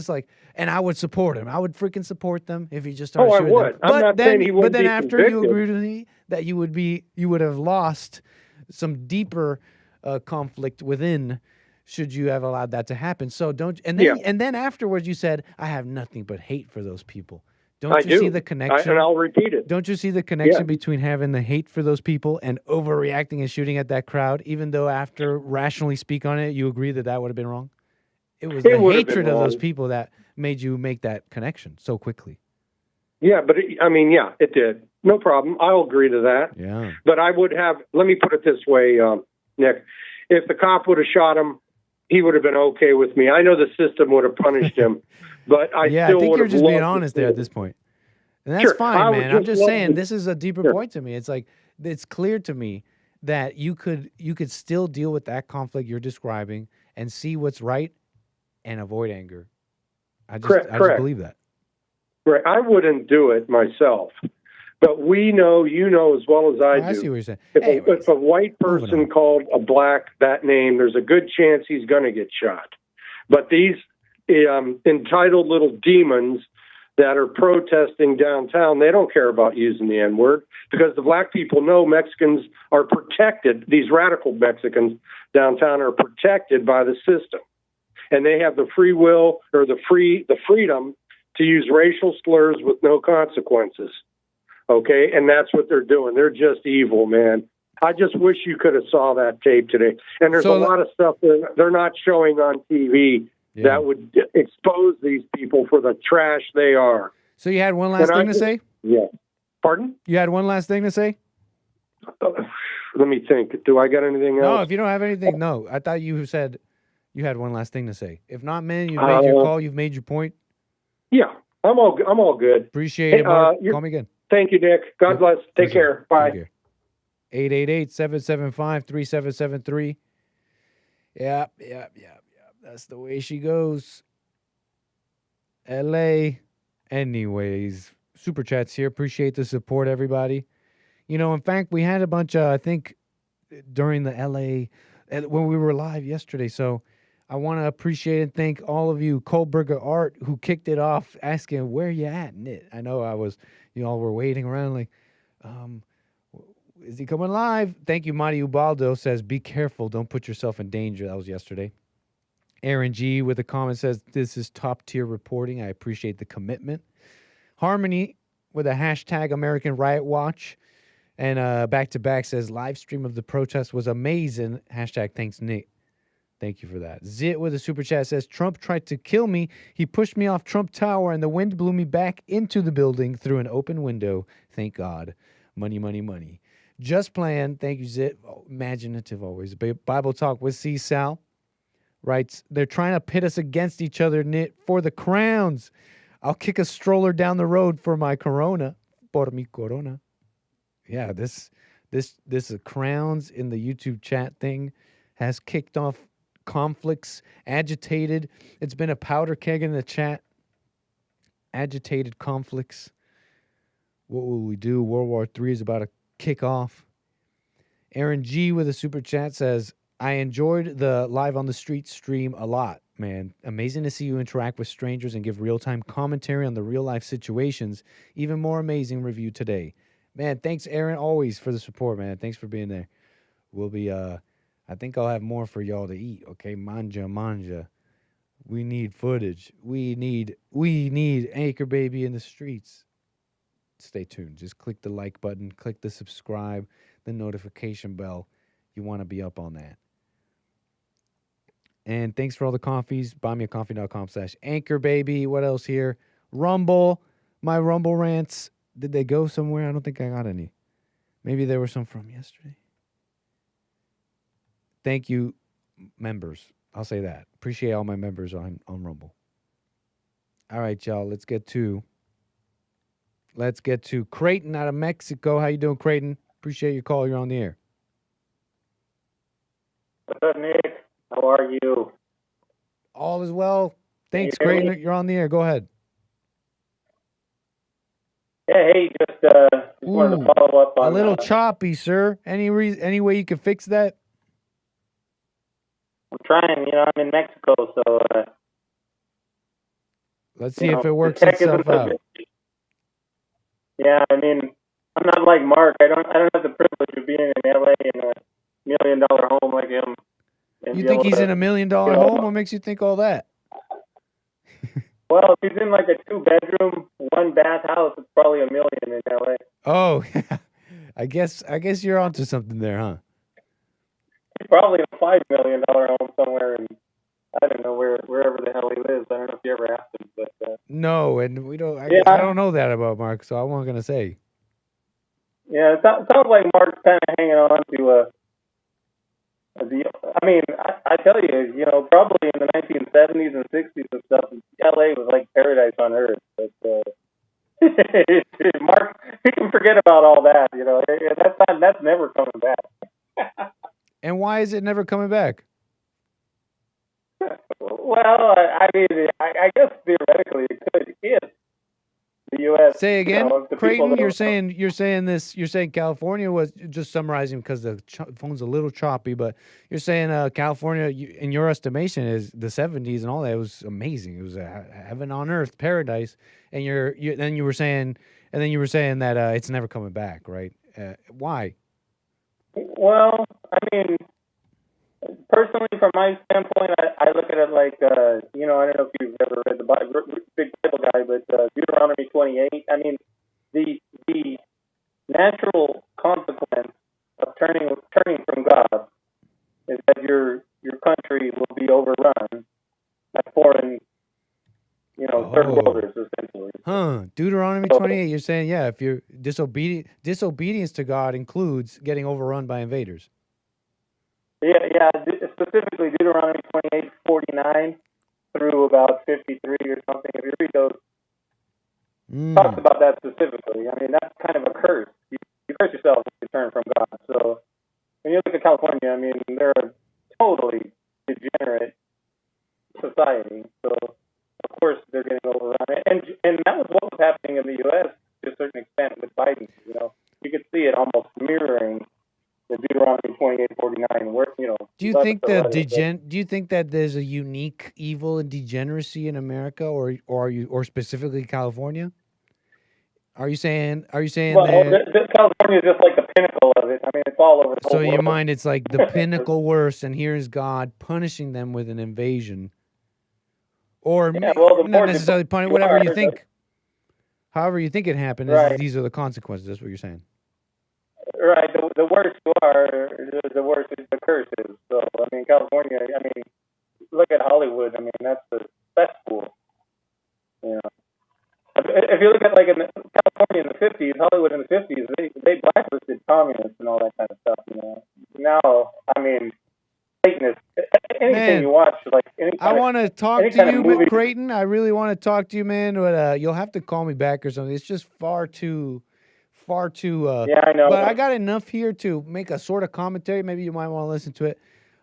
Speaker 14: like, and I would support him. I would freaking support them if he just started shooting them.
Speaker 16: I'm not saying he wouldn't
Speaker 14: but then
Speaker 16: be
Speaker 14: after
Speaker 16: convicted.
Speaker 14: you agreed with me that you would have lost some deeper conflict within. Should you have allowed that to happen? So don't. And then afterwards, you said, "I have nothing but hate for those people." Don't you see the connection?
Speaker 16: And I'll repeat it.
Speaker 14: Don't you see the connection between having the hate for those people and overreacting and shooting at that crowd, even though after rationally speak on it, you agree that that would have been wrong? It was the hatred of those people that made you make that connection so quickly.
Speaker 16: Yeah, but it did. No problem. I'll agree to that.
Speaker 14: Yeah.
Speaker 16: But I would have, let me put it this way, Nick. If the cop would have shot him, he would have been okay with me. I know the system would have punished him, but I think
Speaker 14: you're just being honest there at this point. And that's fine, man. I'm just saying this is a deeper point to me. It's like it's clear to me that you could still deal with that conflict you're describing and see what's right and avoid anger. I just believe that.
Speaker 16: Right. I wouldn't do it myself. But we know, you know as well as I do.
Speaker 14: I see what you're saying.
Speaker 16: If a white person called a black that name, there's a good chance he's going to get shot. But these entitled little demons that are protesting downtown, they don't care about using the N-word because the black people know Mexicans are protected. These radical Mexicans downtown are protected by the system. And they have the free will or the freedom to use racial slurs with no consequences. Okay, and that's what they're doing. They're just evil, man. I just wish you could have saw that tape today. And there's a lot of stuff they're not showing on TV that would expose these people for the trash they are.
Speaker 14: So you had one last thing to say?
Speaker 16: Yeah. Pardon?
Speaker 14: You had one last thing to say?
Speaker 16: Let me think. Do I got anything else?
Speaker 14: No, if you don't have anything, no. I thought you said you had one last thing to say. If not, man, you've made your call. You've made your point.
Speaker 16: Yeah, I'm all good.
Speaker 14: Appreciate it, Mark. Call me again.
Speaker 16: Thank you, Nick. God bless. Take care. Bye.
Speaker 14: 888-775-3773. Yeah. That's the way she goes. L.A. Anyways, Super Chats here. Appreciate the support, everybody. You know, in fact, we had a bunch of, I think, during the L.A., when we were live yesterday. So I want to appreciate and thank all of you. Kohlberger Art, who kicked it off, asking, where you at, Nit? I know you all were waiting around like, is he coming live? Thank you, Marty Ubaldo says, be careful. Don't put yourself in danger. That was yesterday. Aaron G with a comment says, this is top tier reporting. I appreciate the commitment. Harmony with a hashtag American Riot Watch. And back to back says, live stream of the protest was amazing. Hashtag thanks, Nick. Thank you for that. Zit with a super chat says, Trump tried to kill me. He pushed me off Trump Tower and the wind blew me back into the building through an open window. Thank God. Money, money, money. Just playing. Thank you, Zit. Oh, imaginative always. Bible Talk with CSAL writes, they're trying to pit us against each other, Nit, for the crowns. I'll kick a stroller down the road for my corona. Por mi corona. Yeah, this crowns in the YouTube chat thing has kicked off conflicts, agitated. It's been a powder keg in the chat. Agitated conflicts. What will we do? World War III is about to kick off. Aaron G with a super chat says, I enjoyed the Live on the Street stream a lot, man. Amazing to see you interact with strangers and give real-time commentary on the real-life situations. Even more amazing review today. Man, thanks, Aaron, always for the support, man. Thanks for being there. We'll be, I think I'll have more for y'all to eat, okay? Manja. We need footage. We need Anchor Baby in the streets. Stay tuned. Just click the like button, click the subscribe, the notification bell. You want to be up on that. And thanks for all the coffees. buymeacoffee.com/anchorbaby. What else here? Rumble. My Rumble rants. Did they go somewhere? I don't think I got any. Maybe there were some from yesterday. Thank you, members. I'll say that. Appreciate all my members on Rumble. All right, y'all. Let's get to Creighton out of Mexico. How you doing, Creighton? Appreciate your call. You're on the air.
Speaker 17: What's up, Nick? How are you?
Speaker 14: All is well. Thanks, Creighton. You're on the air. Go ahead.
Speaker 17: Yeah, hey, just wanted to follow up on
Speaker 14: a little choppy, sir. Any way you can fix that?
Speaker 17: I'm trying. I'm in Mexico, so
Speaker 14: let's see if it works itself out.
Speaker 17: Yeah, I mean, I'm not like Mark. I don't have the privilege of being in LA in a $1 million home like him.
Speaker 14: You think he's in a $1 million home? What makes you think all that?
Speaker 17: Well, if he's in like a 2-bedroom, 1-bath house, it's probably $1 million in LA.
Speaker 14: Oh, I guess you're onto something there, huh?
Speaker 17: He's probably in a $5 million home somewhere in, I don't know, wherever the hell he lives. I don't know if you ever asked him, but
Speaker 14: No, and we don't.
Speaker 17: Yeah.
Speaker 14: I don't know that about Mark, so I wasn't gonna say.
Speaker 17: yeah, it sounds like Mark's kind of hanging on to a deal. I mean, I tell you, you know, probably in the 1970s and 60s and stuff, LA was like paradise on earth. But Mark, he can forget about all that. You know, that's never coming back.
Speaker 14: And why is it never coming back?
Speaker 17: Well, I mean, I guess theoretically it could if the U.S.
Speaker 14: Say again,
Speaker 17: you know, if the
Speaker 14: Creighton.
Speaker 17: people
Speaker 14: You're saying California was just summarizing because the phone's a little choppy, but you're saying California, in your estimation, is the 70s and all that. It was amazing. It was a heaven on earth, paradise. And then you were saying that it's never coming back, right? Why?
Speaker 17: Well, I mean, personally, from my standpoint, I look at it like, you know, I don't know if you've ever read the Bible, big Bible guy, but Deuteronomy 28. I mean, the natural consequence of turning from God is that your country will be overrun by foreign, you know, third worlders, essentially.
Speaker 14: Huh? Deuteronomy 28. You're saying, yeah, if you're disobedience to God includes getting overrun by invaders.
Speaker 17: Yeah, specifically Deuteronomy 28:49 through about 53 or something. If you read those, talks about that specifically. I mean, that's kind of a curse. You curse yourself if you turn from God. So when you look at California, I mean, they're a totally degenerate society. So of course they're getting overrun, and that was what was happening in the U.S. to a certain extent with Biden. You know, you could see it almost mirroring the Deuteronomy 28:49, where, you know.
Speaker 14: Do you think do you think that there's a unique evil and degeneracy in America, or specifically California? Are you saying
Speaker 17: Well, California is just like the pinnacle of it. I mean, it's all over the whole
Speaker 14: so in your
Speaker 17: world.
Speaker 14: mind it's like the pinnacle worst, and here's God punishing them with an invasion, or
Speaker 17: Yeah, well,
Speaker 14: not necessarily punishing, whatever you think. However you think it happened, these are the consequences. That's what you're saying.
Speaker 17: Right. The worse you are, the worse the curse is. So, I mean, California, I mean, look at Hollywood. I mean, that's the cesspool. You know. If you look at, like, in California in the 50s, Hollywood in the 50s, they blacklisted communists and all that kind of stuff, you know. Now, I mean, Satanists, anything you watch, like,
Speaker 14: I want to talk to you, Creighton. I really want to talk to you, man, but you'll have to call me back or something. It's just far too
Speaker 17: yeah, I know.
Speaker 14: But I got enough here to make a sort of commentary. Maybe you might want to listen to it.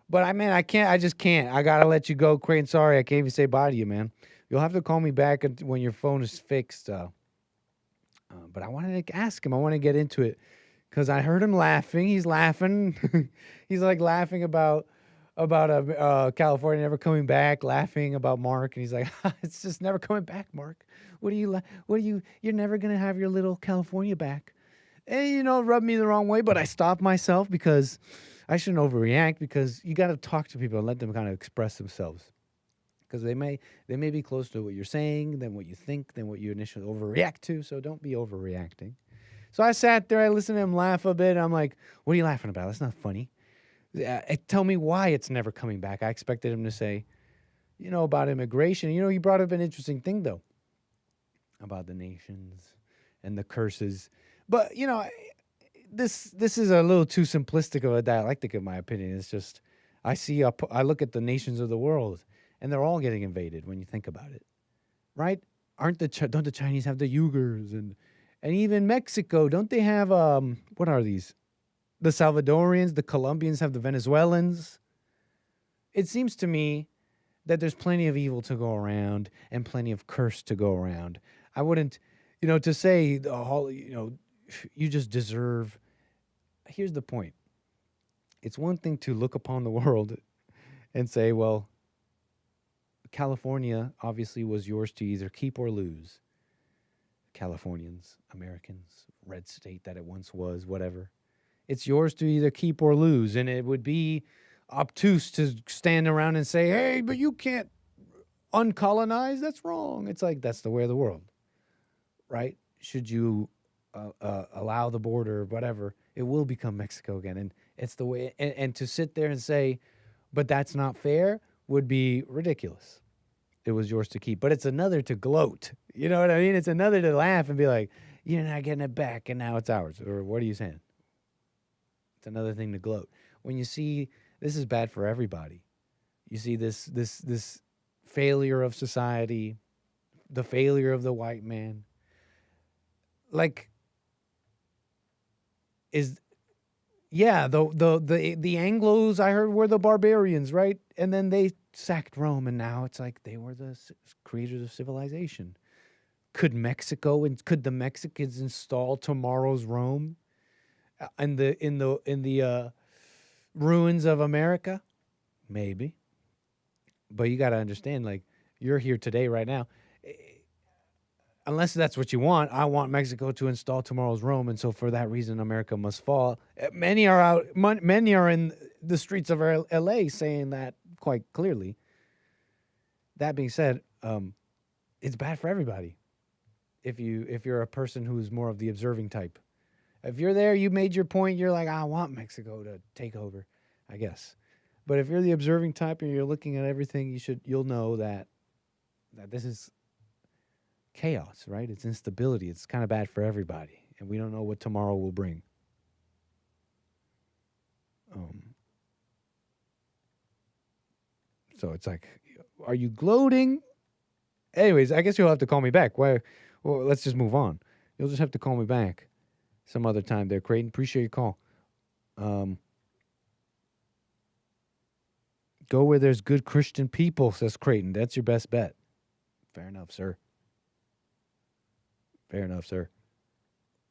Speaker 14: But I just can't. I got to let you go, Creighton. Sorry, I can't even say bye to you, man. You'll have to call me back when your phone is fixed. But I wanted to ask him. I want to get into it because I heard him laughing. He's laughing. He's like laughing about California never coming back, laughing about Mark, and he's like, it's just never coming back, Mark. You're never gonna have your little California back. And, you know, rubbed me the wrong way, but I stopped myself because I shouldn't overreact, because you got to talk to people and let them kind of express themselves. Because they may be closer to what you're saying than what you think, than what you initially overreact to, so don't be overreacting. So I sat there, I listened to him laugh a bit, I'm like, what are you laughing about? That's not funny. Tell me why it's never coming back. I expected him to say, you know, about immigration. You know, he brought up an interesting thing, though, about the nations and the curses. But, you know, this is a little too simplistic of a dialectic, in my opinion. It's just, I look at the nations of the world, and they're all getting invaded when you think about it, right? Don't the Chinese have the Uyghurs and even Mexico? Don't they have what are these? The Salvadorians, the Colombians have the Venezuelans. It seems to me that there's plenty of evil to go around and plenty of curse to go around. I wouldn't, you know, to say you just deserve. Here's the point. It's one thing to look upon the world and say, well, California obviously was yours to either keep or lose. Californians, Americans, red state that it once was, whatever. It's yours to either keep or lose. And it would be obtuse to stand around and say, hey, but you can't uncolonized, that's wrong. It's like, that's the way of the world, right? Should you allow the border or whatever, it will become Mexico again. And it's the way, and to sit there and say, but that's not fair, would be ridiculous. It was yours to keep. But it's another to gloat. You know what I mean? It's another to laugh and be like, you're not getting it back and now it's ours. Or what are you saying? It's another thing to gloat. When you see, this is bad for everybody. You see this failure of society, the failure of the white man. Like, the Anglos, I heard, were the barbarians, right? And then they sacked Rome, and now it's like they were the creators of civilization. Could Mexico and could the Mexicans install tomorrow's Rome in the ruins of America? Maybe. But you got to understand, like, you're here today, right now. Unless that's what you want, I want Mexico to install tomorrow's Rome, and so for that reason, America must fall. Many are in the streets of L.A. saying that quite clearly. That being said, it's bad for everybody. If you're a person who's more of the observing type, if you're there, you made your point. You're like, I want Mexico to take over, I guess. But if you're the observing type and you're looking at everything, you'll know that this is chaos, right? It's instability. It's kind of bad for everybody, and we don't know what tomorrow will bring. So it's like, are you gloating? Anyways, I guess you'll have to call me back. Well, let's just move on. You'll just have to call me back some other time there, Creighton. Appreciate your call. Go where there's good Christian people, says Creighton. That's your best bet. Fair enough, sir. Fair enough, sir.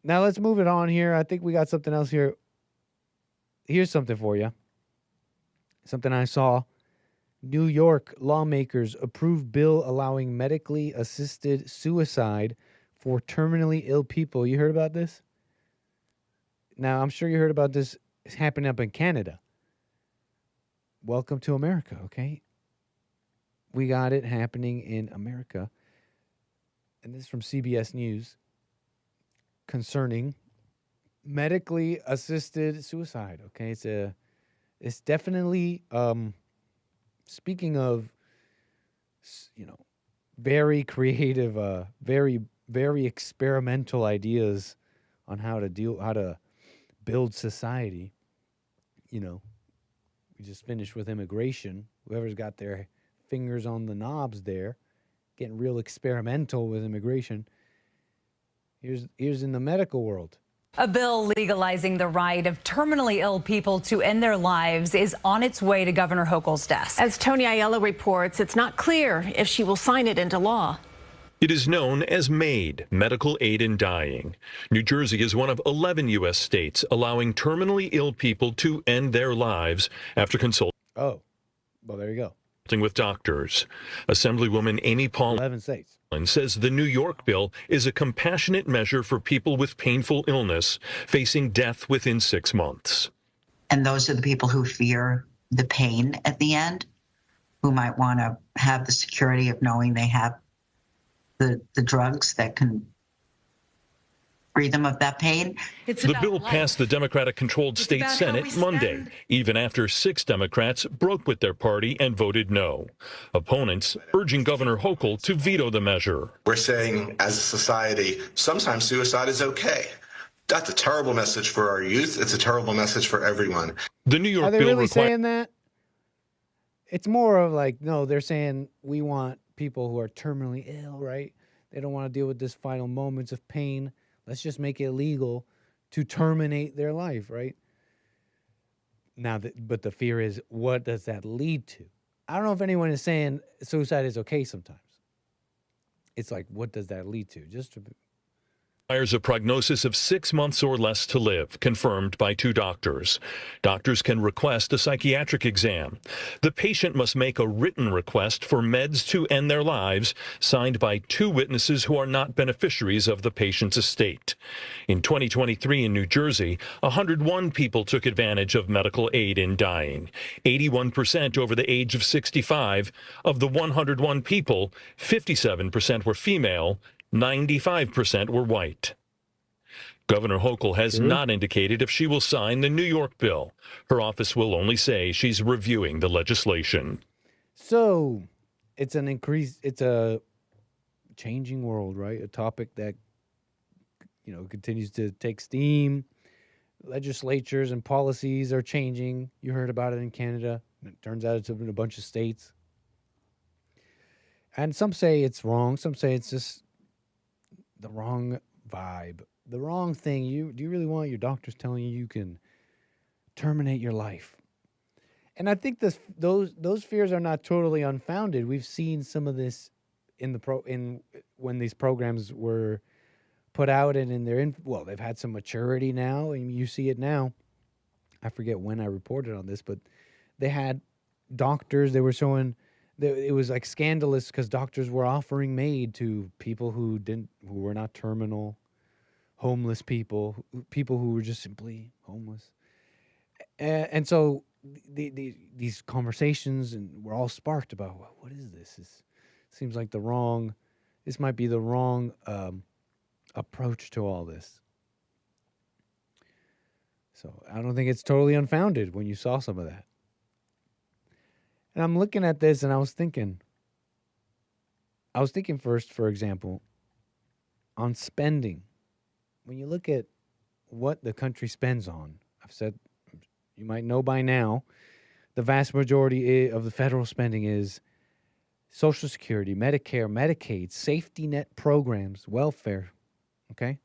Speaker 14: Now let's move it on here. I think we got something else here. Here's something for you. Something I saw. New York lawmakers approve bill allowing medically assisted suicide for terminally ill people. You heard about this? Now, I'm sure you heard about this happening up in Canada. Welcome to America, okay? We got it happening in America. And this is from CBS News concerning medically assisted suicide, okay? It's definitely, speaking of, very creative, very, very experimental ideas on how to build society. We just finished with immigration. Whoever's got their fingers on the knobs there, getting real experimental with immigration. Here's in the medical world.
Speaker 18: A bill legalizing the right of terminally ill people to end their lives is on its way to Governor Hochul's desk.
Speaker 19: As Tony Aiello reports, it's not clear if she will sign it into law.
Speaker 20: It is known as MAID, Medical Aid in Dying. New Jersey is one of 11 U.S. states allowing terminally ill people to end their lives after consulting.
Speaker 14: Oh, well, there you go.
Speaker 20: With doctors. Assemblywoman Amy Paul
Speaker 14: 11 states.
Speaker 20: Says the New York bill is a compassionate measure for people with painful illness facing death within 6 months.
Speaker 21: And those are the people who fear the pain at the end, who might want to have the security of knowing they have the drugs that can free them of that pain.
Speaker 20: The bill passed the Democratic-controlled state Senate Monday, even after 6 Democrats broke with their party and voted no. Opponents urging Governor Hochul to veto the measure.
Speaker 22: We're saying, as a society, sometimes suicide is okay. That's a terrible message for our youth. It's a terrible message for everyone.
Speaker 20: The New York
Speaker 14: Are they
Speaker 20: bill
Speaker 14: really saying that? It's more of like, no, they're saying we want people who are terminally ill, right? They don't want to deal with this final moments of pain. Let's just make it illegal to terminate their life, right? Now, but the fear is, what does that lead to? I don't know if anyone is saying suicide is okay sometimes. It's like, what does that lead to?
Speaker 20: Requires a prognosis of 6 months or less to live, confirmed by 2 doctors. Doctors can request a psychiatric exam. The patient must make a written request for meds to end their lives, signed by 2 witnesses who are not beneficiaries of the patient's estate. In 2023 in New Jersey, 101 people took advantage of medical aid in dying, 81% over the age of 65. Of the 101 people, 57% were female, 95% were white. Governor Hochul has not indicated if she will sign the New York bill. Her office will only say she's reviewing the legislation.
Speaker 14: So it's a changing world, right? A topic that, continues to take steam. Legislatures and policies are changing. You heard about it in Canada. It turns out it's in a bunch of states. And some say it's wrong. Some say it's just the wrong vibe, the wrong thing. Do you really want your doctors telling you can terminate your life? And I think those fears are not totally unfounded. We've seen some of this when these programs were put out and they've had some maturity now, and you see it now. I forget when I reported on this, but they had doctors. They were showing. It was like scandalous because doctors were offering MAID to people who were not terminal, homeless people who were just simply homeless. And so these conversations were all sparked about, well, what is this? This seems like this might be the wrong approach to all this. So I don't think it's totally unfounded when you saw some of that. And I'm looking at this and I was thinking first, for example, on spending. When you look at what the country spends on, I've said, you might know by now, the vast majority of the federal spending is Social Security, Medicare, Medicaid, safety net programs, welfare, okay?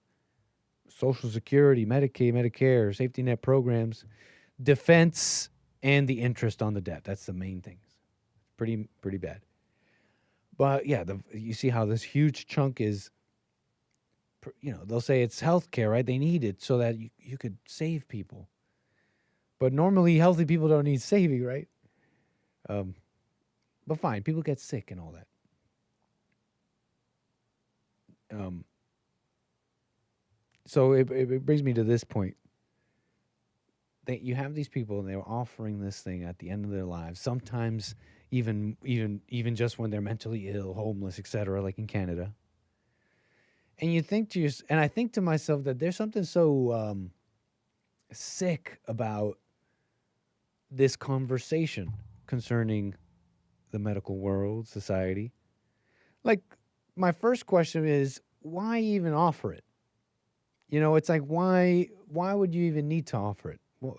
Speaker 14: Social Security, Medicaid, Medicare, safety net programs, defense, and the interest on the debt. That's the main things. Pretty bad. But yeah, you see how this huge chunk is, they'll say it's healthcare, right? They need it so that you could save people. But normally healthy people don't need saving, right? But fine, people get sick and all that. So it brings me to this point. That you have these people and they're offering this thing at the end of their lives, sometimes even just when they're mentally ill, homeless, etc., like in Canada. And you think to yourself, and I think to myself that there's something so sick about this conversation concerning the medical world, society. Like, my first question is, why even offer it? It's like, why would you even need to offer it? Well,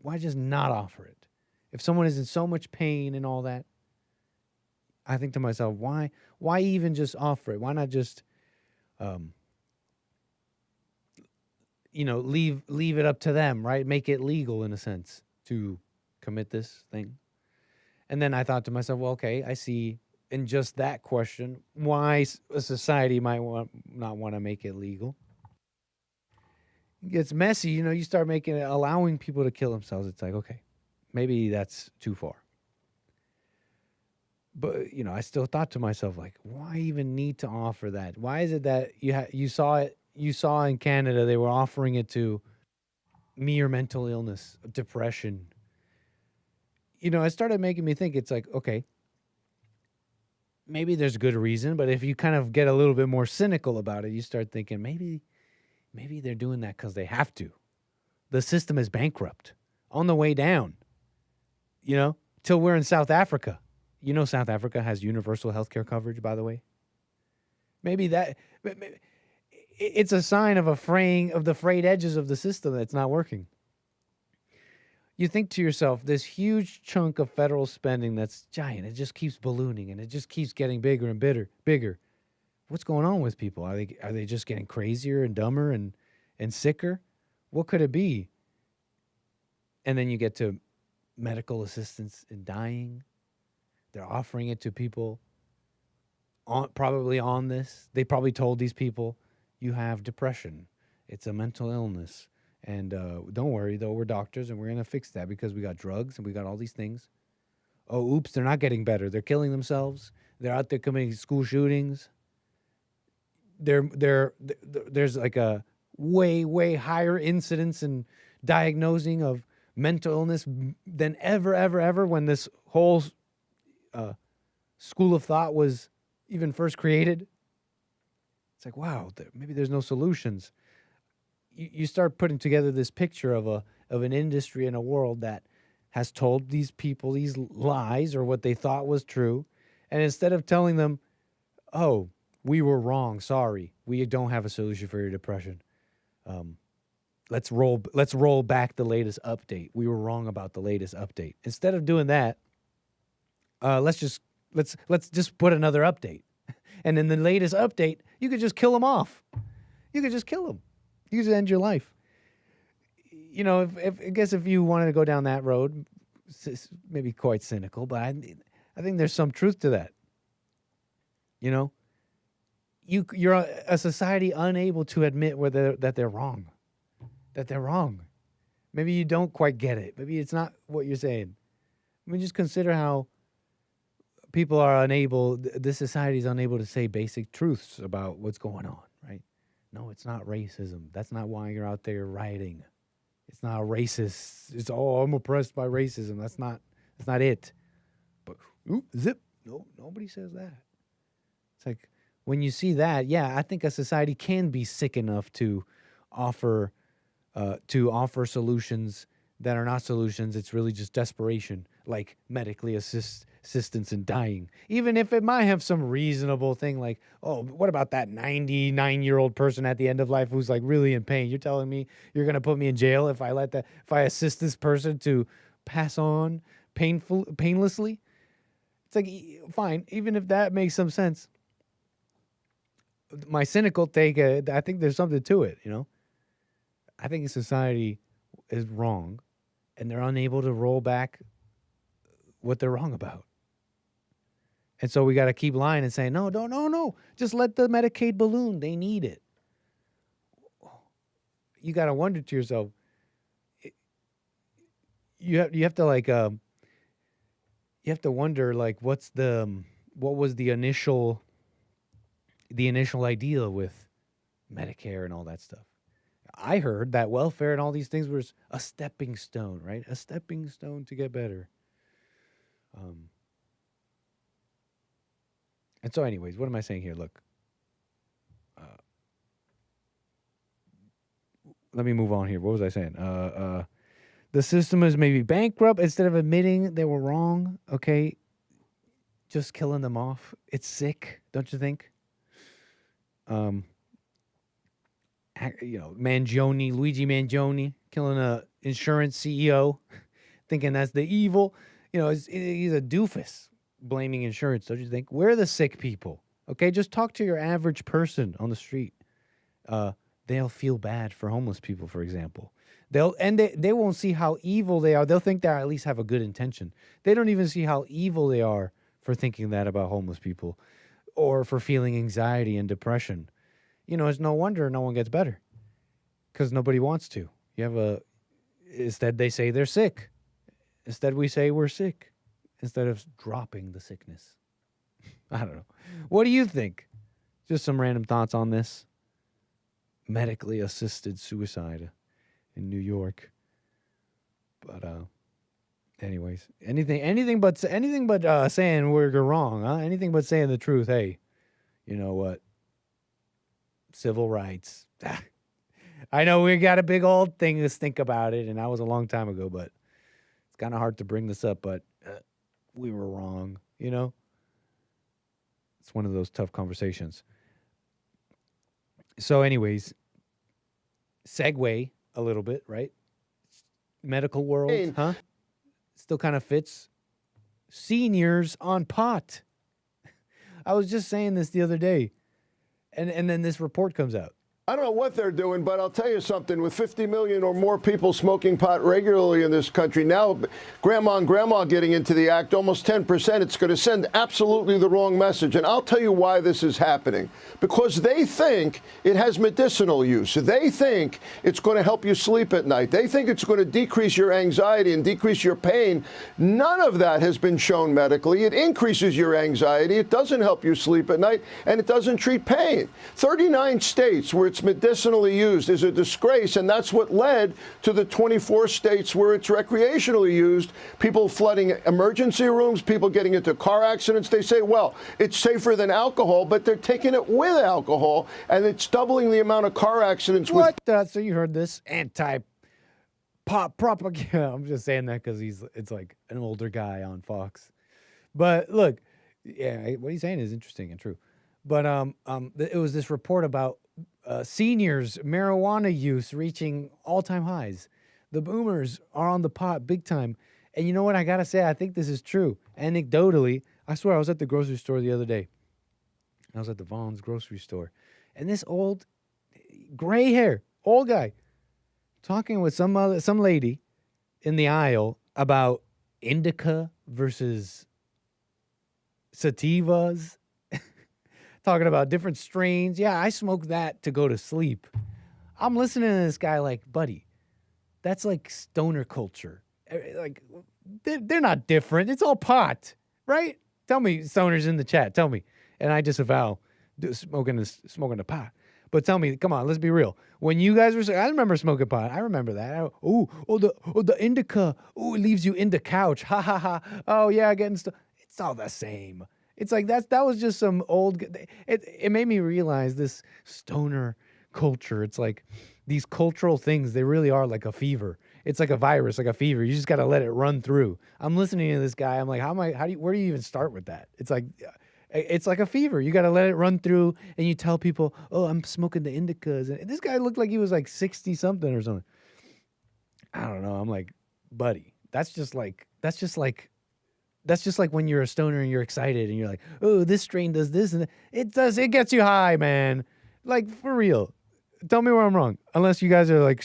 Speaker 14: why just not offer it? If someone is in so much pain and all that, I think to myself, why even just offer it? Why not just, leave it up to them, right? Make it legal in a sense to commit this thing. And then I thought to myself, well, okay, I see in just that question why a society might not want to make it legal. It gets messy, you start allowing people to kill themselves. It's like, okay, maybe that's too far. But, I still thought to myself, like, why even need to offer that? Why is it that you saw in Canada, they were offering it to mere mental illness, depression. It started making me think, it's like, okay, maybe there's good reason, but if you kind of get a little bit more cynical about it, you start thinking maybe they're doing that because they have to. The system is bankrupt on the way down, till we're in South Africa. South Africa has universal health care coverage, by the way. Maybe it's a sign of the frayed edges of the system that's not working. You think to yourself, this huge chunk of federal spending that's giant, it just keeps ballooning and it just keeps getting bigger and bigger. What's going on with people? Are they just getting crazier and dumber and sicker? What could it be? And then you get to medical assistance in dying. They're offering it to people probably on this. They probably told these people, you have depression. It's a mental illness. And don't worry, though, we're doctors and we're going to fix that because we got drugs and we got all these things. Oh, oops, they're not getting better. They're killing themselves. They're out there committing school shootings. There's like a way higher incidence and diagnosing of mental illness than ever when this whole school of thought was even first created. It's like, wow, maybe there's no solutions. You start putting together this picture of an industry and a world that has told these people these lies or what they thought was true, and instead of telling them, "Oh, we were wrong. Sorry, we don't have a solution for your depression. Let's roll back the latest update. We were wrong about the latest update." Instead of doing that, let's just put another update, and in the latest update, you could just kill them off. You could just kill them. You could just end your life. You know, I guess if you wanted to go down that road, maybe quite cynical, but I think there's some truth to that. You know, you're a society unable to admit that they're wrong. That they're wrong. Maybe you don't quite get it. Maybe it's not what you're saying. I mean, just consider how people are unable, this society is unable to say basic truths about what's going on, right? No, it's not racism. That's not why you're out there rioting. It's not racist. It's, I'm oppressed by racism. That's not it. But zip. No, nobody says that. It's like when you see that, yeah, I think a society can be sick enough to offer solutions that are not solutions. It's really just desperation, like medically assistance in dying. Even if it might have some reasonable thing like, oh, what about that 99-year-old person at the end of life who's like really in pain? You're telling me you're going to put me in jail if I assist this person to pass on painlessly? It's like, fine, even if that makes some sense. My cynical take, I think there's something to it, you know? I think society is wrong, and they're unable to roll back what they're wrong about. And so we got to keep lying and saying, no. Just let the Medicaid balloon. They need it. You got to wonder to yourself, you have to like, you have to wonder like, what was the initial idea with Medicare and all that stuff. I heard that welfare and all these things was a stepping stone, right? A stepping stone to get better. And so anyways, what am I saying here? Look, let me move on here. What was I saying? The system is maybe bankrupt. Instead of admitting they were wrong, okay, just killing them off. It's sick, don't you think? Luigi Mangione, killing a insurance CEO, thinking that's the evil. He's a doofus, blaming insurance, don't you think? We're the sick people, okay? Just talk to your average person on the street. They'll feel bad for homeless people, for example. They won't see how evil they are. They'll think they at least have a good intention. They don't even see how evil they are for thinking that about homeless people or for feeling anxiety and depression. It's no wonder no one gets better because nobody wants to. Instead they say they're sick. Instead we say we're sick instead of dropping the sickness. I don't know. What do you think? Just some random thoughts on this. Medically assisted suicide in New York. But anyways, anything but saying we're wrong, huh? Anything but saying the truth. Hey, you know what? Civil rights. I know we got a big old thing to think about it, and that was a long time ago, but it's kind of hard to bring this up, but we were wrong, It's one of those tough conversations. So anyways, segue a little bit, right? Medical world, huh? Still kind of fits. Seniors on pot. I was just saying this the other day. And then this report comes out.
Speaker 4: I don't know what they're doing, but I'll tell you something. With 50 million or more people smoking pot regularly in this country, now grandma and grandma getting into the act, almost 10%, it's going to send absolutely the wrong message. And I'll tell you why this is happening. Because they think it has medicinal use. They think it's going to help you sleep at night. They think it's going to decrease your anxiety and decrease your pain. None of that has been shown medically. It increases your anxiety. It doesn't help you sleep at night, and it doesn't treat pain. 39 states where it's medicinally used is a disgrace, and that's what led to the 24 states where it's recreationally used, people flooding emergency rooms, people getting into car accidents. They say, well, it's safer than alcohol, but they're taking it with alcohol, and it's doubling the amount of car accidents.
Speaker 14: What? So you heard this anti-pop propaganda. I'm just saying that because it's like an older guy on Fox. But look, yeah, what he's saying is interesting and true. But it was this report about seniors' marijuana use reaching all-time highs. The boomers are on the pot big time. And you know what? I got to say, I think this is true. Anecdotally, I swear I was at the grocery store the other day. I was at the Vaughn's grocery store. And this old, gray hair, old guy, talking with some lady in the aisle about indica versus sativas. Talking about different strains. Yeah, I smoke that to go to sleep. I'm listening to this guy like, buddy, that's like stoner culture. Like, they're not different. It's all pot, right? Tell me, stoners in the chat. Tell me. And I disavow smoking the pot. But tell me, come on, let's be real. When you guys were, I remember smoking pot. I remember that. The indica. Oh, it leaves you in the couch. Ha ha ha. Oh yeah, it's all the same. It's like that was just some old. It made me realize this stoner culture. It's like these cultural things. They really are like a fever. It's like a virus, like a fever. You just got to let it run through. I'm listening to this guy. I'm like, where do you even start with that? It's like a fever. You got to let it run through, and you tell people, oh, I'm smoking the indicas. And this guy looked like he was like 60 something or something. I don't know. I'm like, buddy, that's just like when you're a stoner and you're excited and you're like, oh, this strain does this and that. It gets you high, man. Like, for real. Tell me where I'm wrong. Unless you guys are like,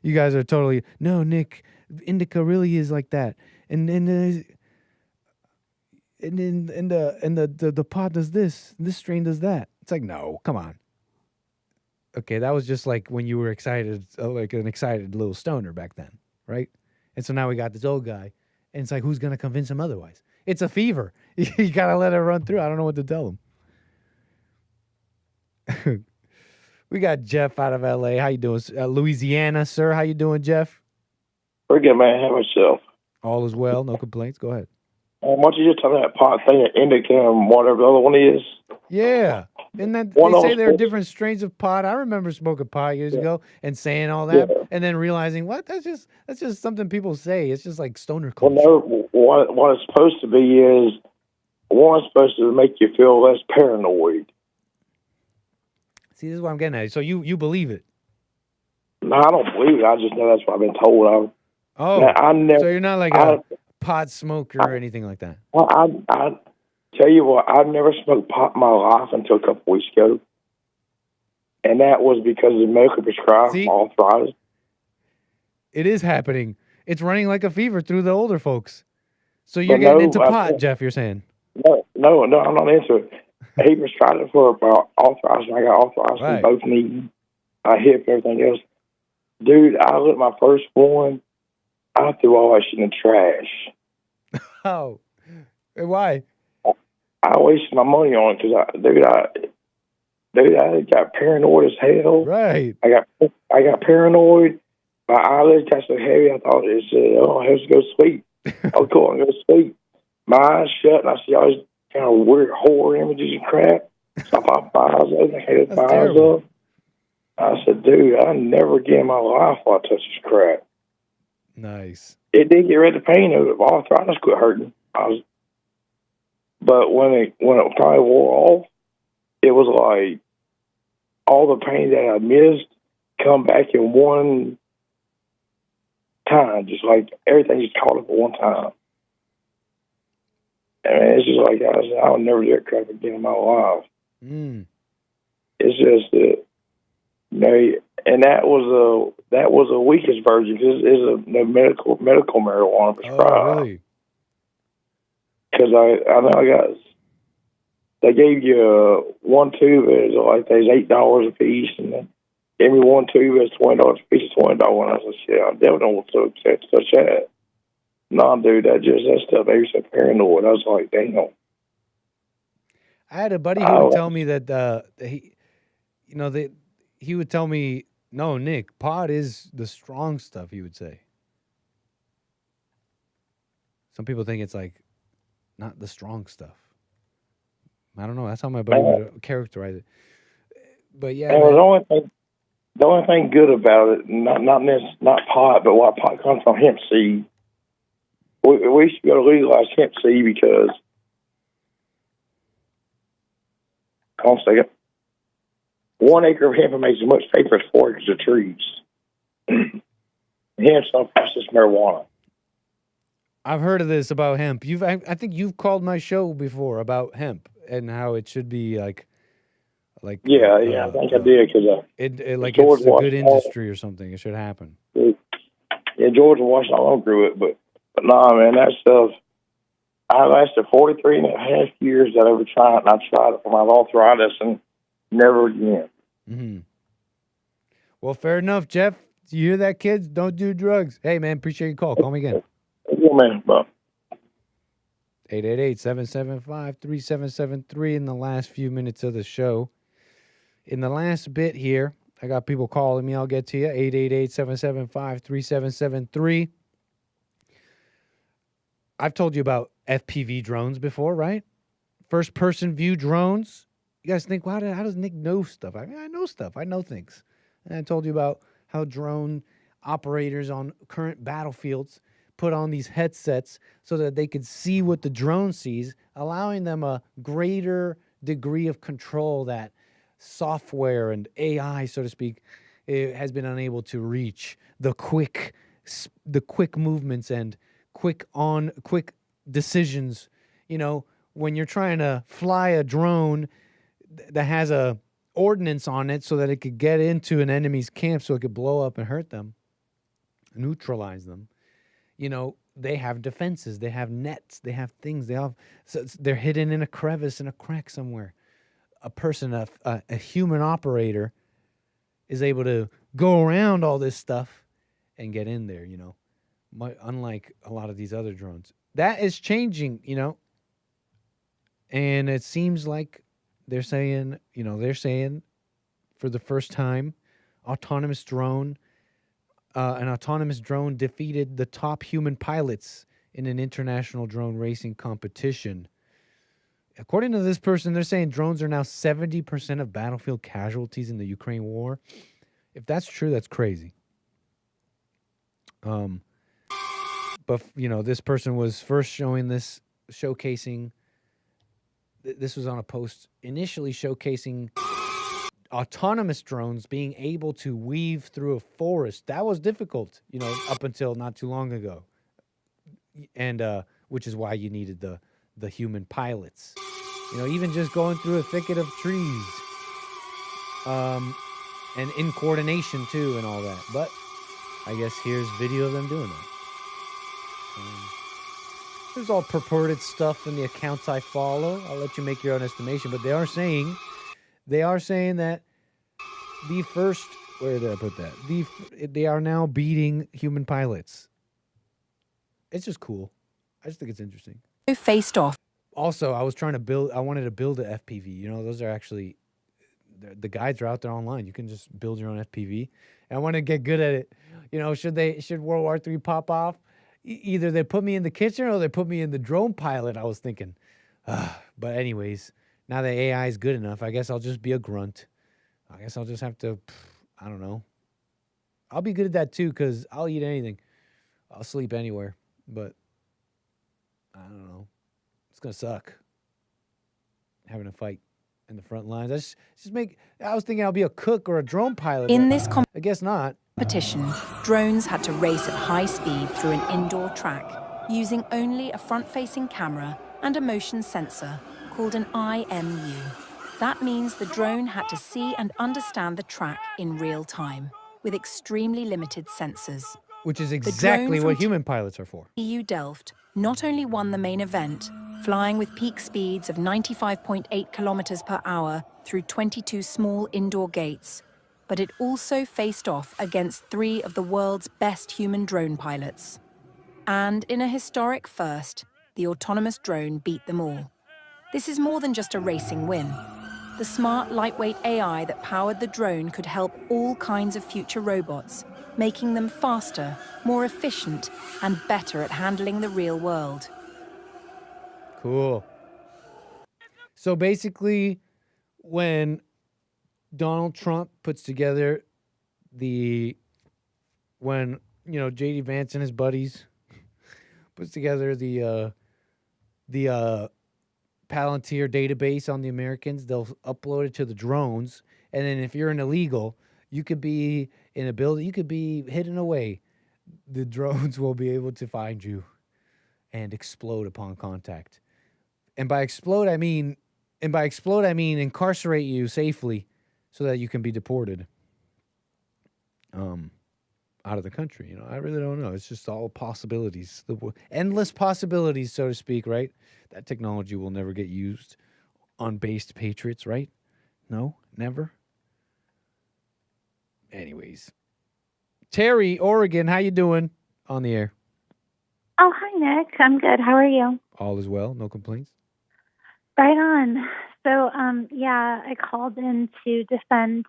Speaker 14: you guys are totally, no, Nick, indica really is like that. And the pot does this strain does that. It's like, no, come on. Okay, that was just like when you were excited, like an excited little stoner back then, right? And so now we got this old guy. And it's like, who's going to convince him otherwise? It's a fever. You got to let it run through. I don't know what to tell him. We got Jeff out of L.A. How you doing? Louisiana, sir. How you doing, Jeff?
Speaker 6: Pretty good, man. How about yourself?
Speaker 14: All is well. No complaints. Go ahead.
Speaker 6: Why don't you just tell me that pot thing, indica, and whatever the other one is?
Speaker 14: Yeah. And then they say there are different strains of pot. I remember smoking pot years ago and saying all that, and then realizing, what? That's just something people say. It's just like stoner culture.
Speaker 6: Well, no, what it's supposed to be is, one, it's supposed to make you feel less paranoid.
Speaker 14: See, this is what I'm getting at. So you believe it?
Speaker 6: No, I don't believe it. I just know that's what I've been told.
Speaker 14: So you're not like a pot smoker or anything like that?
Speaker 6: I tell you what, I've never smoked pot in my life until a couple weeks ago. And that was because of the medical prescribed arthritis.
Speaker 14: It is happening. It's running like a fever through the older folks. So you're getting into pot, Jeff, you're saying?
Speaker 6: No, I'm not into it. He prescribed it for arthritis, and I got arthritis in both knees, my hip, everything else. Dude, I lit my first one. I threw all that shit in the trash.
Speaker 14: Oh. Why?
Speaker 6: I wasted my money on it because I got paranoid as hell.
Speaker 14: Right.
Speaker 6: I got paranoid. My eyelids got so heavy, I thought it said, oh, I have to go to sleep. Oh, cool, I'm going to sleep. My eyes shut, and I see all these kind of weird horror images and crap. So I popped my eyes open, I had my eyes up. I said, dude, I never again in my life will I touch this crap.
Speaker 14: Nice.
Speaker 6: It did get rid of the pain of it. Arthritis quit hurting. But when it finally wore off, it was like all the pain that I missed come back in one time, just like everything just caught up at one time. And it's just like I said, I'll never do that crap again in my life.
Speaker 14: Mm.
Speaker 6: It's just that And that was a weakest version because it's a medical marijuana prescribed.
Speaker 14: Oh, really?
Speaker 6: Because I know they gave you one tube. It's like there's $8 a piece, and then every one tube is $20 a piece. $20. And I said, shit, I definitely don't want to accept such that. No, dude, that stuff made me so paranoid. I was like, damn.
Speaker 14: I had a buddy who would tell me that he would tell me, no, Nick, pot is the strong stuff. He would say. Some people think it's like not the strong stuff. I don't know. That's how my buddy would characterize it. But yeah,
Speaker 6: the only thing good about it, not pot, but what pot comes from hemp seed. We should be able to legalize hemp seed because. Hold on a second. 1 acre of hemp makes as much paper as 4 acres of trees. Hemp's not just marijuana.
Speaker 14: I've heard of this about hemp. I think you've called my show before about hemp and how it should be like.
Speaker 6: Yeah, I think I did because
Speaker 14: it's a good industry or something. It should happen.
Speaker 6: Yeah, George Washington grew it, but nah, man, that stuff. I lasted 43 and a half years that I ever tried it, and I tried it for my arthritis and never again.
Speaker 14: Mm-hmm. Well, fair enough, Jeff. You hear that, kids? Don't do drugs. Hey, man, appreciate your call. Call me again.
Speaker 6: Yeah, man.
Speaker 14: 888-775-3773 in the last few minutes of the show. In the last bit here, I got people calling me. I'll get to you. 888-775-3773. I've told you about FPV drones before, right? First-person view drones. You guys think, how does Nick know stuff? I mean, I know stuff. I know things. And I told you about how drone operators on current battlefields put on these headsets so that they could see what the drone sees, allowing them a greater degree of control that software and AI, so to speak, has been unable to reach. The quick movements and quick decisions. You know, when you're trying to fly a drone that has a ordnance on it so that it could get into an enemy's camp so it could blow up and hurt them, neutralize them. You know, they have defenses, they have nets, they have things, they're hidden in a crevice, in a crack somewhere. A person, a human operator is able to go around all this stuff and get in there, you know, unlike a lot of these other drones. That is changing, you know, and it seems like they're saying for the first time, an autonomous drone defeated the top human pilots in an international drone racing competition. According to this person, they're saying drones are now 70% of battlefield casualties in the Ukraine war. If that's true, that's crazy. But, you know, this person was first showcasing. This was on a post initially showcasing autonomous drones being able to weave through a forest. That was difficult, you know, up until not too long ago. And which is why you needed the human pilots. You know, even just going through a thicket of trees. And in coordination too and all that. But I guess here's video of them doing that. There's all purported stuff in the accounts I follow. I'll let you make your own estimation. But they are saying that the first, where did I put that? They are now beating human pilots. It's just cool. I just think it's interesting.
Speaker 18: Faced off.
Speaker 14: Also, I wanted to build an FPV. You know, those are actually, the guides are out there online. You can just build your own FPV. And I want to get good at it. You know, should World War III pop off? Either they put me in the kitchen or they put me in the drone pilot, I was thinking. But anyways, now that AI is good enough, I guess I'll just be a grunt. I guess I'll just have to, I don't know. I'll be good at that too because I'll eat anything. I'll sleep anywhere. But I don't know. It's going to suck. Having a fight in the front lines. I was thinking I'll be a cook or a drone pilot.
Speaker 18: In this
Speaker 14: I guess not.
Speaker 18: Competition, drones had to race at high speed through an indoor track using only a front-facing camera and a motion sensor called an IMU.
Speaker 8: That means the drone had to see and understand the track in real time, with extremely limited sensors.
Speaker 14: Which is exactly what human pilots are for.
Speaker 8: EU Delft not only won the main event, flying with peak speeds of 95.8 kilometers per hour through 22 small indoor gates, but it also faced off against 3 of the world's best human drone pilots. And in a historic first, the autonomous drone beat them all. This is more than just a racing win. The smart, lightweight AI that powered the drone could help all kinds of future robots, making them faster, more efficient, and better at handling the real world.
Speaker 14: Cool. So basically, when Donald Trump puts together when J.D. Vance and his buddies puts together the Palantir database on the Americans, they'll upload it to the drones, and then if you're an illegal, you could be in a building, you could be hidden away. The drones will be able to find you and explode upon contact. And by explode I mean incarcerate you safely so that you can be deported out of the country. I really don't know. It's just all possibilities, endless possibilities, so to speak, right? That technology will never get used on based patriots, right? No, never. Anyways, Terry, Oregon, how you doing on the air?
Speaker 10: Oh, hi, Nick. I'm good. How are you?
Speaker 14: All is well. No complaints.
Speaker 10: Right on. So, I called in to defend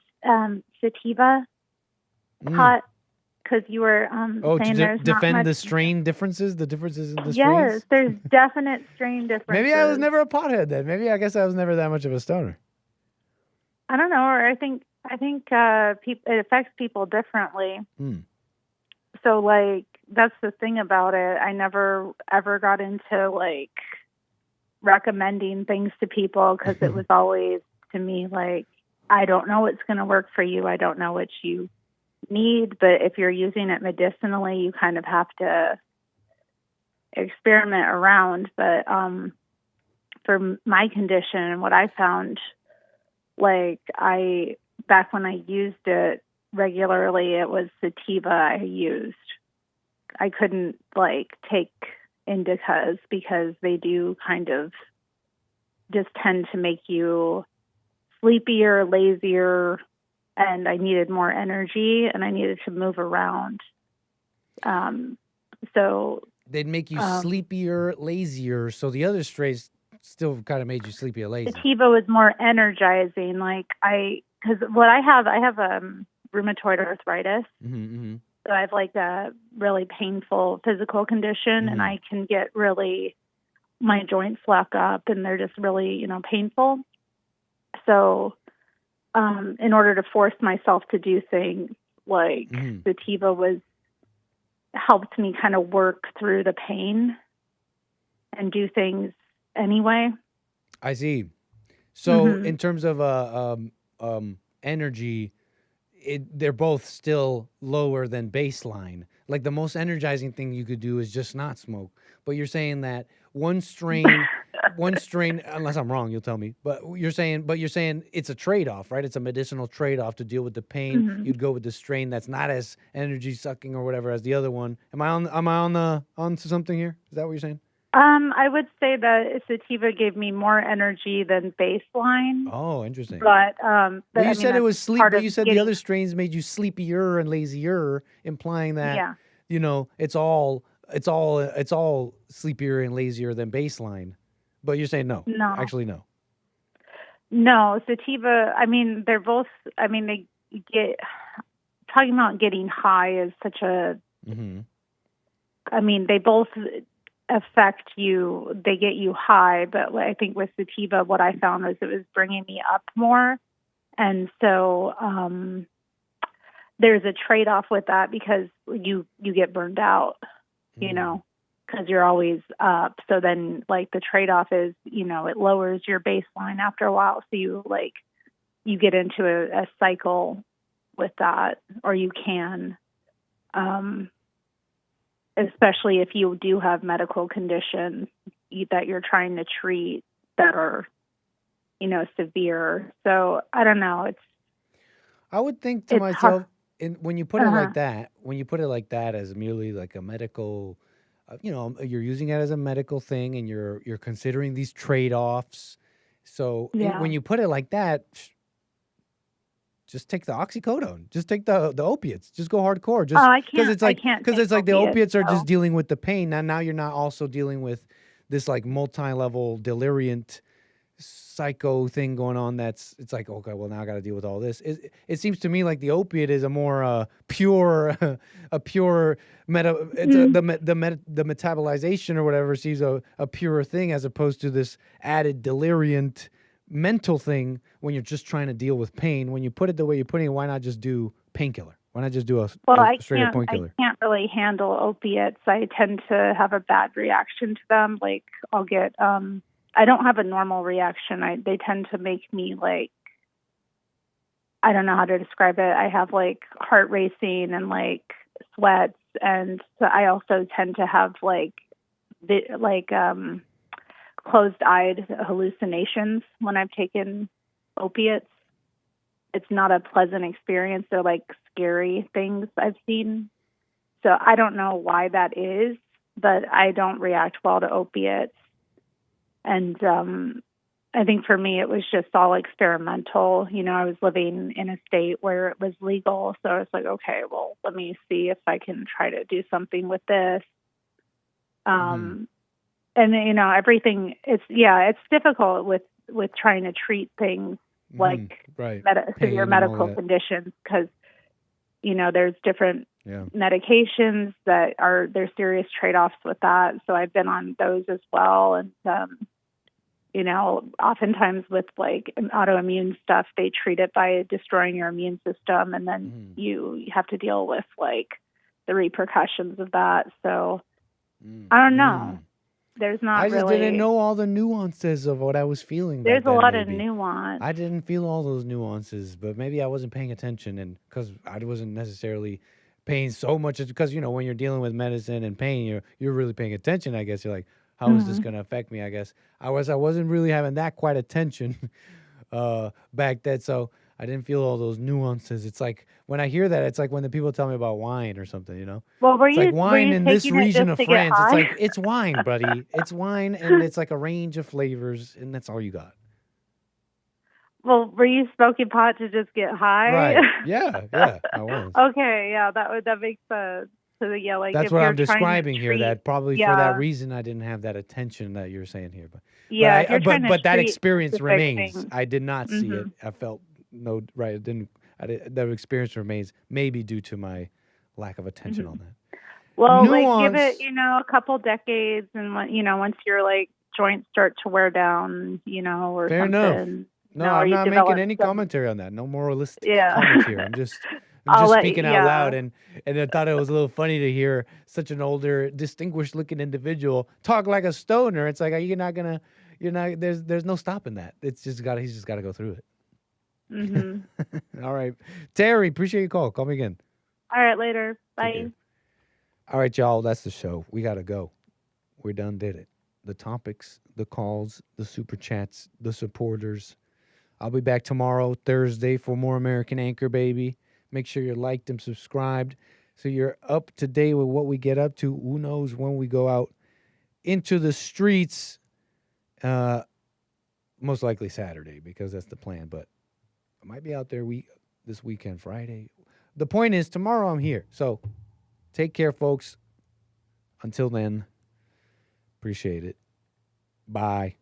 Speaker 10: sativa pot because you were saying there's not
Speaker 14: defend
Speaker 10: much.
Speaker 14: the strain differences, the differences in the strains?
Speaker 10: Yes, there's definite strain differences.
Speaker 14: Maybe I was never a pothead then. Maybe I guess I was never that much of a stoner.
Speaker 10: I don't know, or I think it affects people differently. So, that's the thing about it. I never ever got into, recommending things to people because it was always, to me, I don't know what's going to work for you. I don't know what you need, but if you're using it medicinally, you kind of have to experiment around. But for my condition and what I found, back when I used it regularly, it was sativa I used. I couldn't take indicas because they do kind of just tend to make you sleepier, lazier, and I needed more energy and I needed to move around. So
Speaker 14: they'd make you sleepier, lazier. So the other strains still kind of made you sleepy or lazy.
Speaker 10: Sativa was more energizing. Because what I have rheumatoid arthritis.
Speaker 14: Mm-hmm.
Speaker 10: So I have a really painful physical condition, and I can get my joints lock up, and they're just really, painful. So, in order to force myself to do things sativa helped me kind of work through the pain and do things anyway.
Speaker 14: I see. So in terms of energy, they're both still lower than baseline. The most energizing thing you could do is just not smoke. But you're saying that one strain, unless I'm wrong, you'll tell me. But you're saying it's a trade-off, right? It's a medicinal trade-off to deal with the pain.
Speaker 10: Mm-hmm.
Speaker 14: You'd go with the strain that's not as energy sucking or whatever as the other one. Am I onto something here? Is that what you're saying?
Speaker 10: I would say that sativa gave me more energy than baseline.
Speaker 14: Oh, interesting.
Speaker 10: But
Speaker 14: you said it was sleep. But you said the other strains made you sleepier and lazier, implying that it's all sleepier and lazier than baseline. But you're saying no.
Speaker 10: No,
Speaker 14: actually no.
Speaker 10: No, sativa. They're both. They get talking about getting high is such a.
Speaker 14: Mm-hmm.
Speaker 10: They both affect you. They get you high, but I think with sativa, what I found was it was bringing me up more, and so there's a trade-off with that because you get burned out, because you're always up. So then, the trade-off is, it lowers your baseline after a while. So you get into a cycle with that, or you can. Especially if you do have medical conditions that you're trying to treat that are severe. So I don't know.
Speaker 14: I would think to
Speaker 10: It's
Speaker 14: myself,
Speaker 10: hard.
Speaker 14: when you put it like that, as merely like a medical, you're using it as a medical thing, and you're considering these trade-offs. So when you put it like that, just take the oxycodone. Just take the opiates. Just go hardcore. Just
Speaker 10: I can't.
Speaker 14: because it's like
Speaker 10: I can't
Speaker 14: because
Speaker 10: take
Speaker 14: it's like the
Speaker 10: opiates,
Speaker 14: opiates are
Speaker 10: so.
Speaker 14: just dealing with the pain. Now you're not also dealing with this like multi-level deliriant psycho thing going on. It's like, okay, well, now I got to deal with all this. It seems to me like the opiate is a more pure the metabolization or whatever seems a purer thing, as opposed to this added deliriant mental thing when you're just trying to deal with pain. When you put it the way you're putting it, why not just do painkiller? Why not just do a straight up painkiller?
Speaker 10: I can't really handle opiates. I tend to have a bad reaction to them. Like I'll get I don't have a normal reaction. They tend to make me like, I don't know how to describe it. I have like heart racing and like sweats, and so I also tend to have closed-eyed hallucinations when I've taken opiates. It's not a pleasant experience. They're like scary things I've seen. So I don't know why that is, but I don't react well to opiates. And I think for me, it was just all experimental. I was living in a state where it was legal. So I was like, okay, well, let me see if I can try to do something with this. And, everything, it's difficult with trying to treat things like severe medical conditions, because, there's different medications there's serious trade-offs with that. So I've been on those as well. And, oftentimes with like autoimmune stuff, they treat it by destroying your immune system. And then you have to deal with like the repercussions of that. So I don't know. There's not
Speaker 14: I just
Speaker 10: really...
Speaker 14: didn't know all the nuances of what I was feeling.
Speaker 10: There's
Speaker 14: back
Speaker 10: a
Speaker 14: then,
Speaker 10: lot
Speaker 14: maybe.
Speaker 10: of nuance.
Speaker 14: I didn't feel all those nuances, but maybe I wasn't paying attention, and because I wasn't necessarily paying so much, because when you're dealing with medicine and pain, you're really paying attention. I guess you're like, how is this going to affect me? I guess I wasn't really having that quite attention back then, so I didn't feel all those nuances. It's like when I hear that, it's like when the people tell me about wine or something,
Speaker 10: Well,
Speaker 14: it's like wine in this region of France. It's like,
Speaker 10: it's
Speaker 14: wine, buddy. It's wine, and it's like a range of flavors, and that's all you got.
Speaker 10: Well, were you smoking pot to just get high?
Speaker 14: Right. Yeah, I was.
Speaker 10: Okay, yeah, that makes sense. So like
Speaker 14: that's
Speaker 10: if
Speaker 14: what
Speaker 10: you're
Speaker 14: I'm describing here. That probably for that
Speaker 10: yeah.
Speaker 14: reason I didn't have that attention that you're saying here.
Speaker 10: But
Speaker 14: that experience remains.
Speaker 10: things.
Speaker 14: I did not see it. I felt it didn't. That experience remains, maybe due to my lack of attention on that.
Speaker 10: Well,
Speaker 14: Nuance.
Speaker 10: like give it, a couple decades, and once your like joints start to wear down, or
Speaker 14: fair
Speaker 10: something.
Speaker 14: enough. No, I'm not making any commentary on that. No moralistic commentary. I'm just speaking out loud, and I thought it was a little funny to hear such an older, distinguished-looking individual talk like a stoner. It's like there's no stopping that. He's just got to go through it.
Speaker 10: Mm-hmm.
Speaker 14: All right, Terry, appreciate your call. Call me again.
Speaker 10: All right, later. Bye.
Speaker 14: All right, y'all, that's the show. We gotta go. We're done. Did it. The topics, the calls, the super chats, the supporters. I'll be back tomorrow, Thursday, for more American Anchor Baby. Make sure you're liked and subscribed so you're up to date with what we get up to. Who knows when we go out into the streets. Most likely Saturday, because that's the plan. But I might be out there this weekend, Friday. The point is, tomorrow I'm here. So take care, folks. Until then, appreciate it. Bye.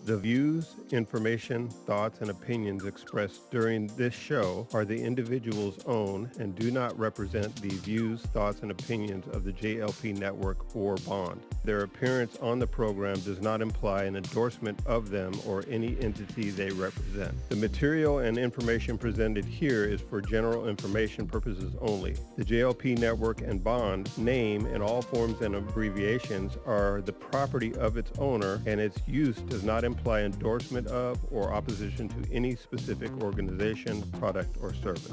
Speaker 11: The views, information, thoughts, and opinions expressed during this show are the individual's own and do not represent the views, thoughts, and opinions of the JLP Network or Bond. Their appearance on the program does not imply an endorsement of them or any entity they represent. The material and information presented here is for general information purposes only. The JLP Network and Bond name and all forms and abbreviations are the property of its owner, and its use does not imply endorsement of or opposition to any specific organization, product, or service.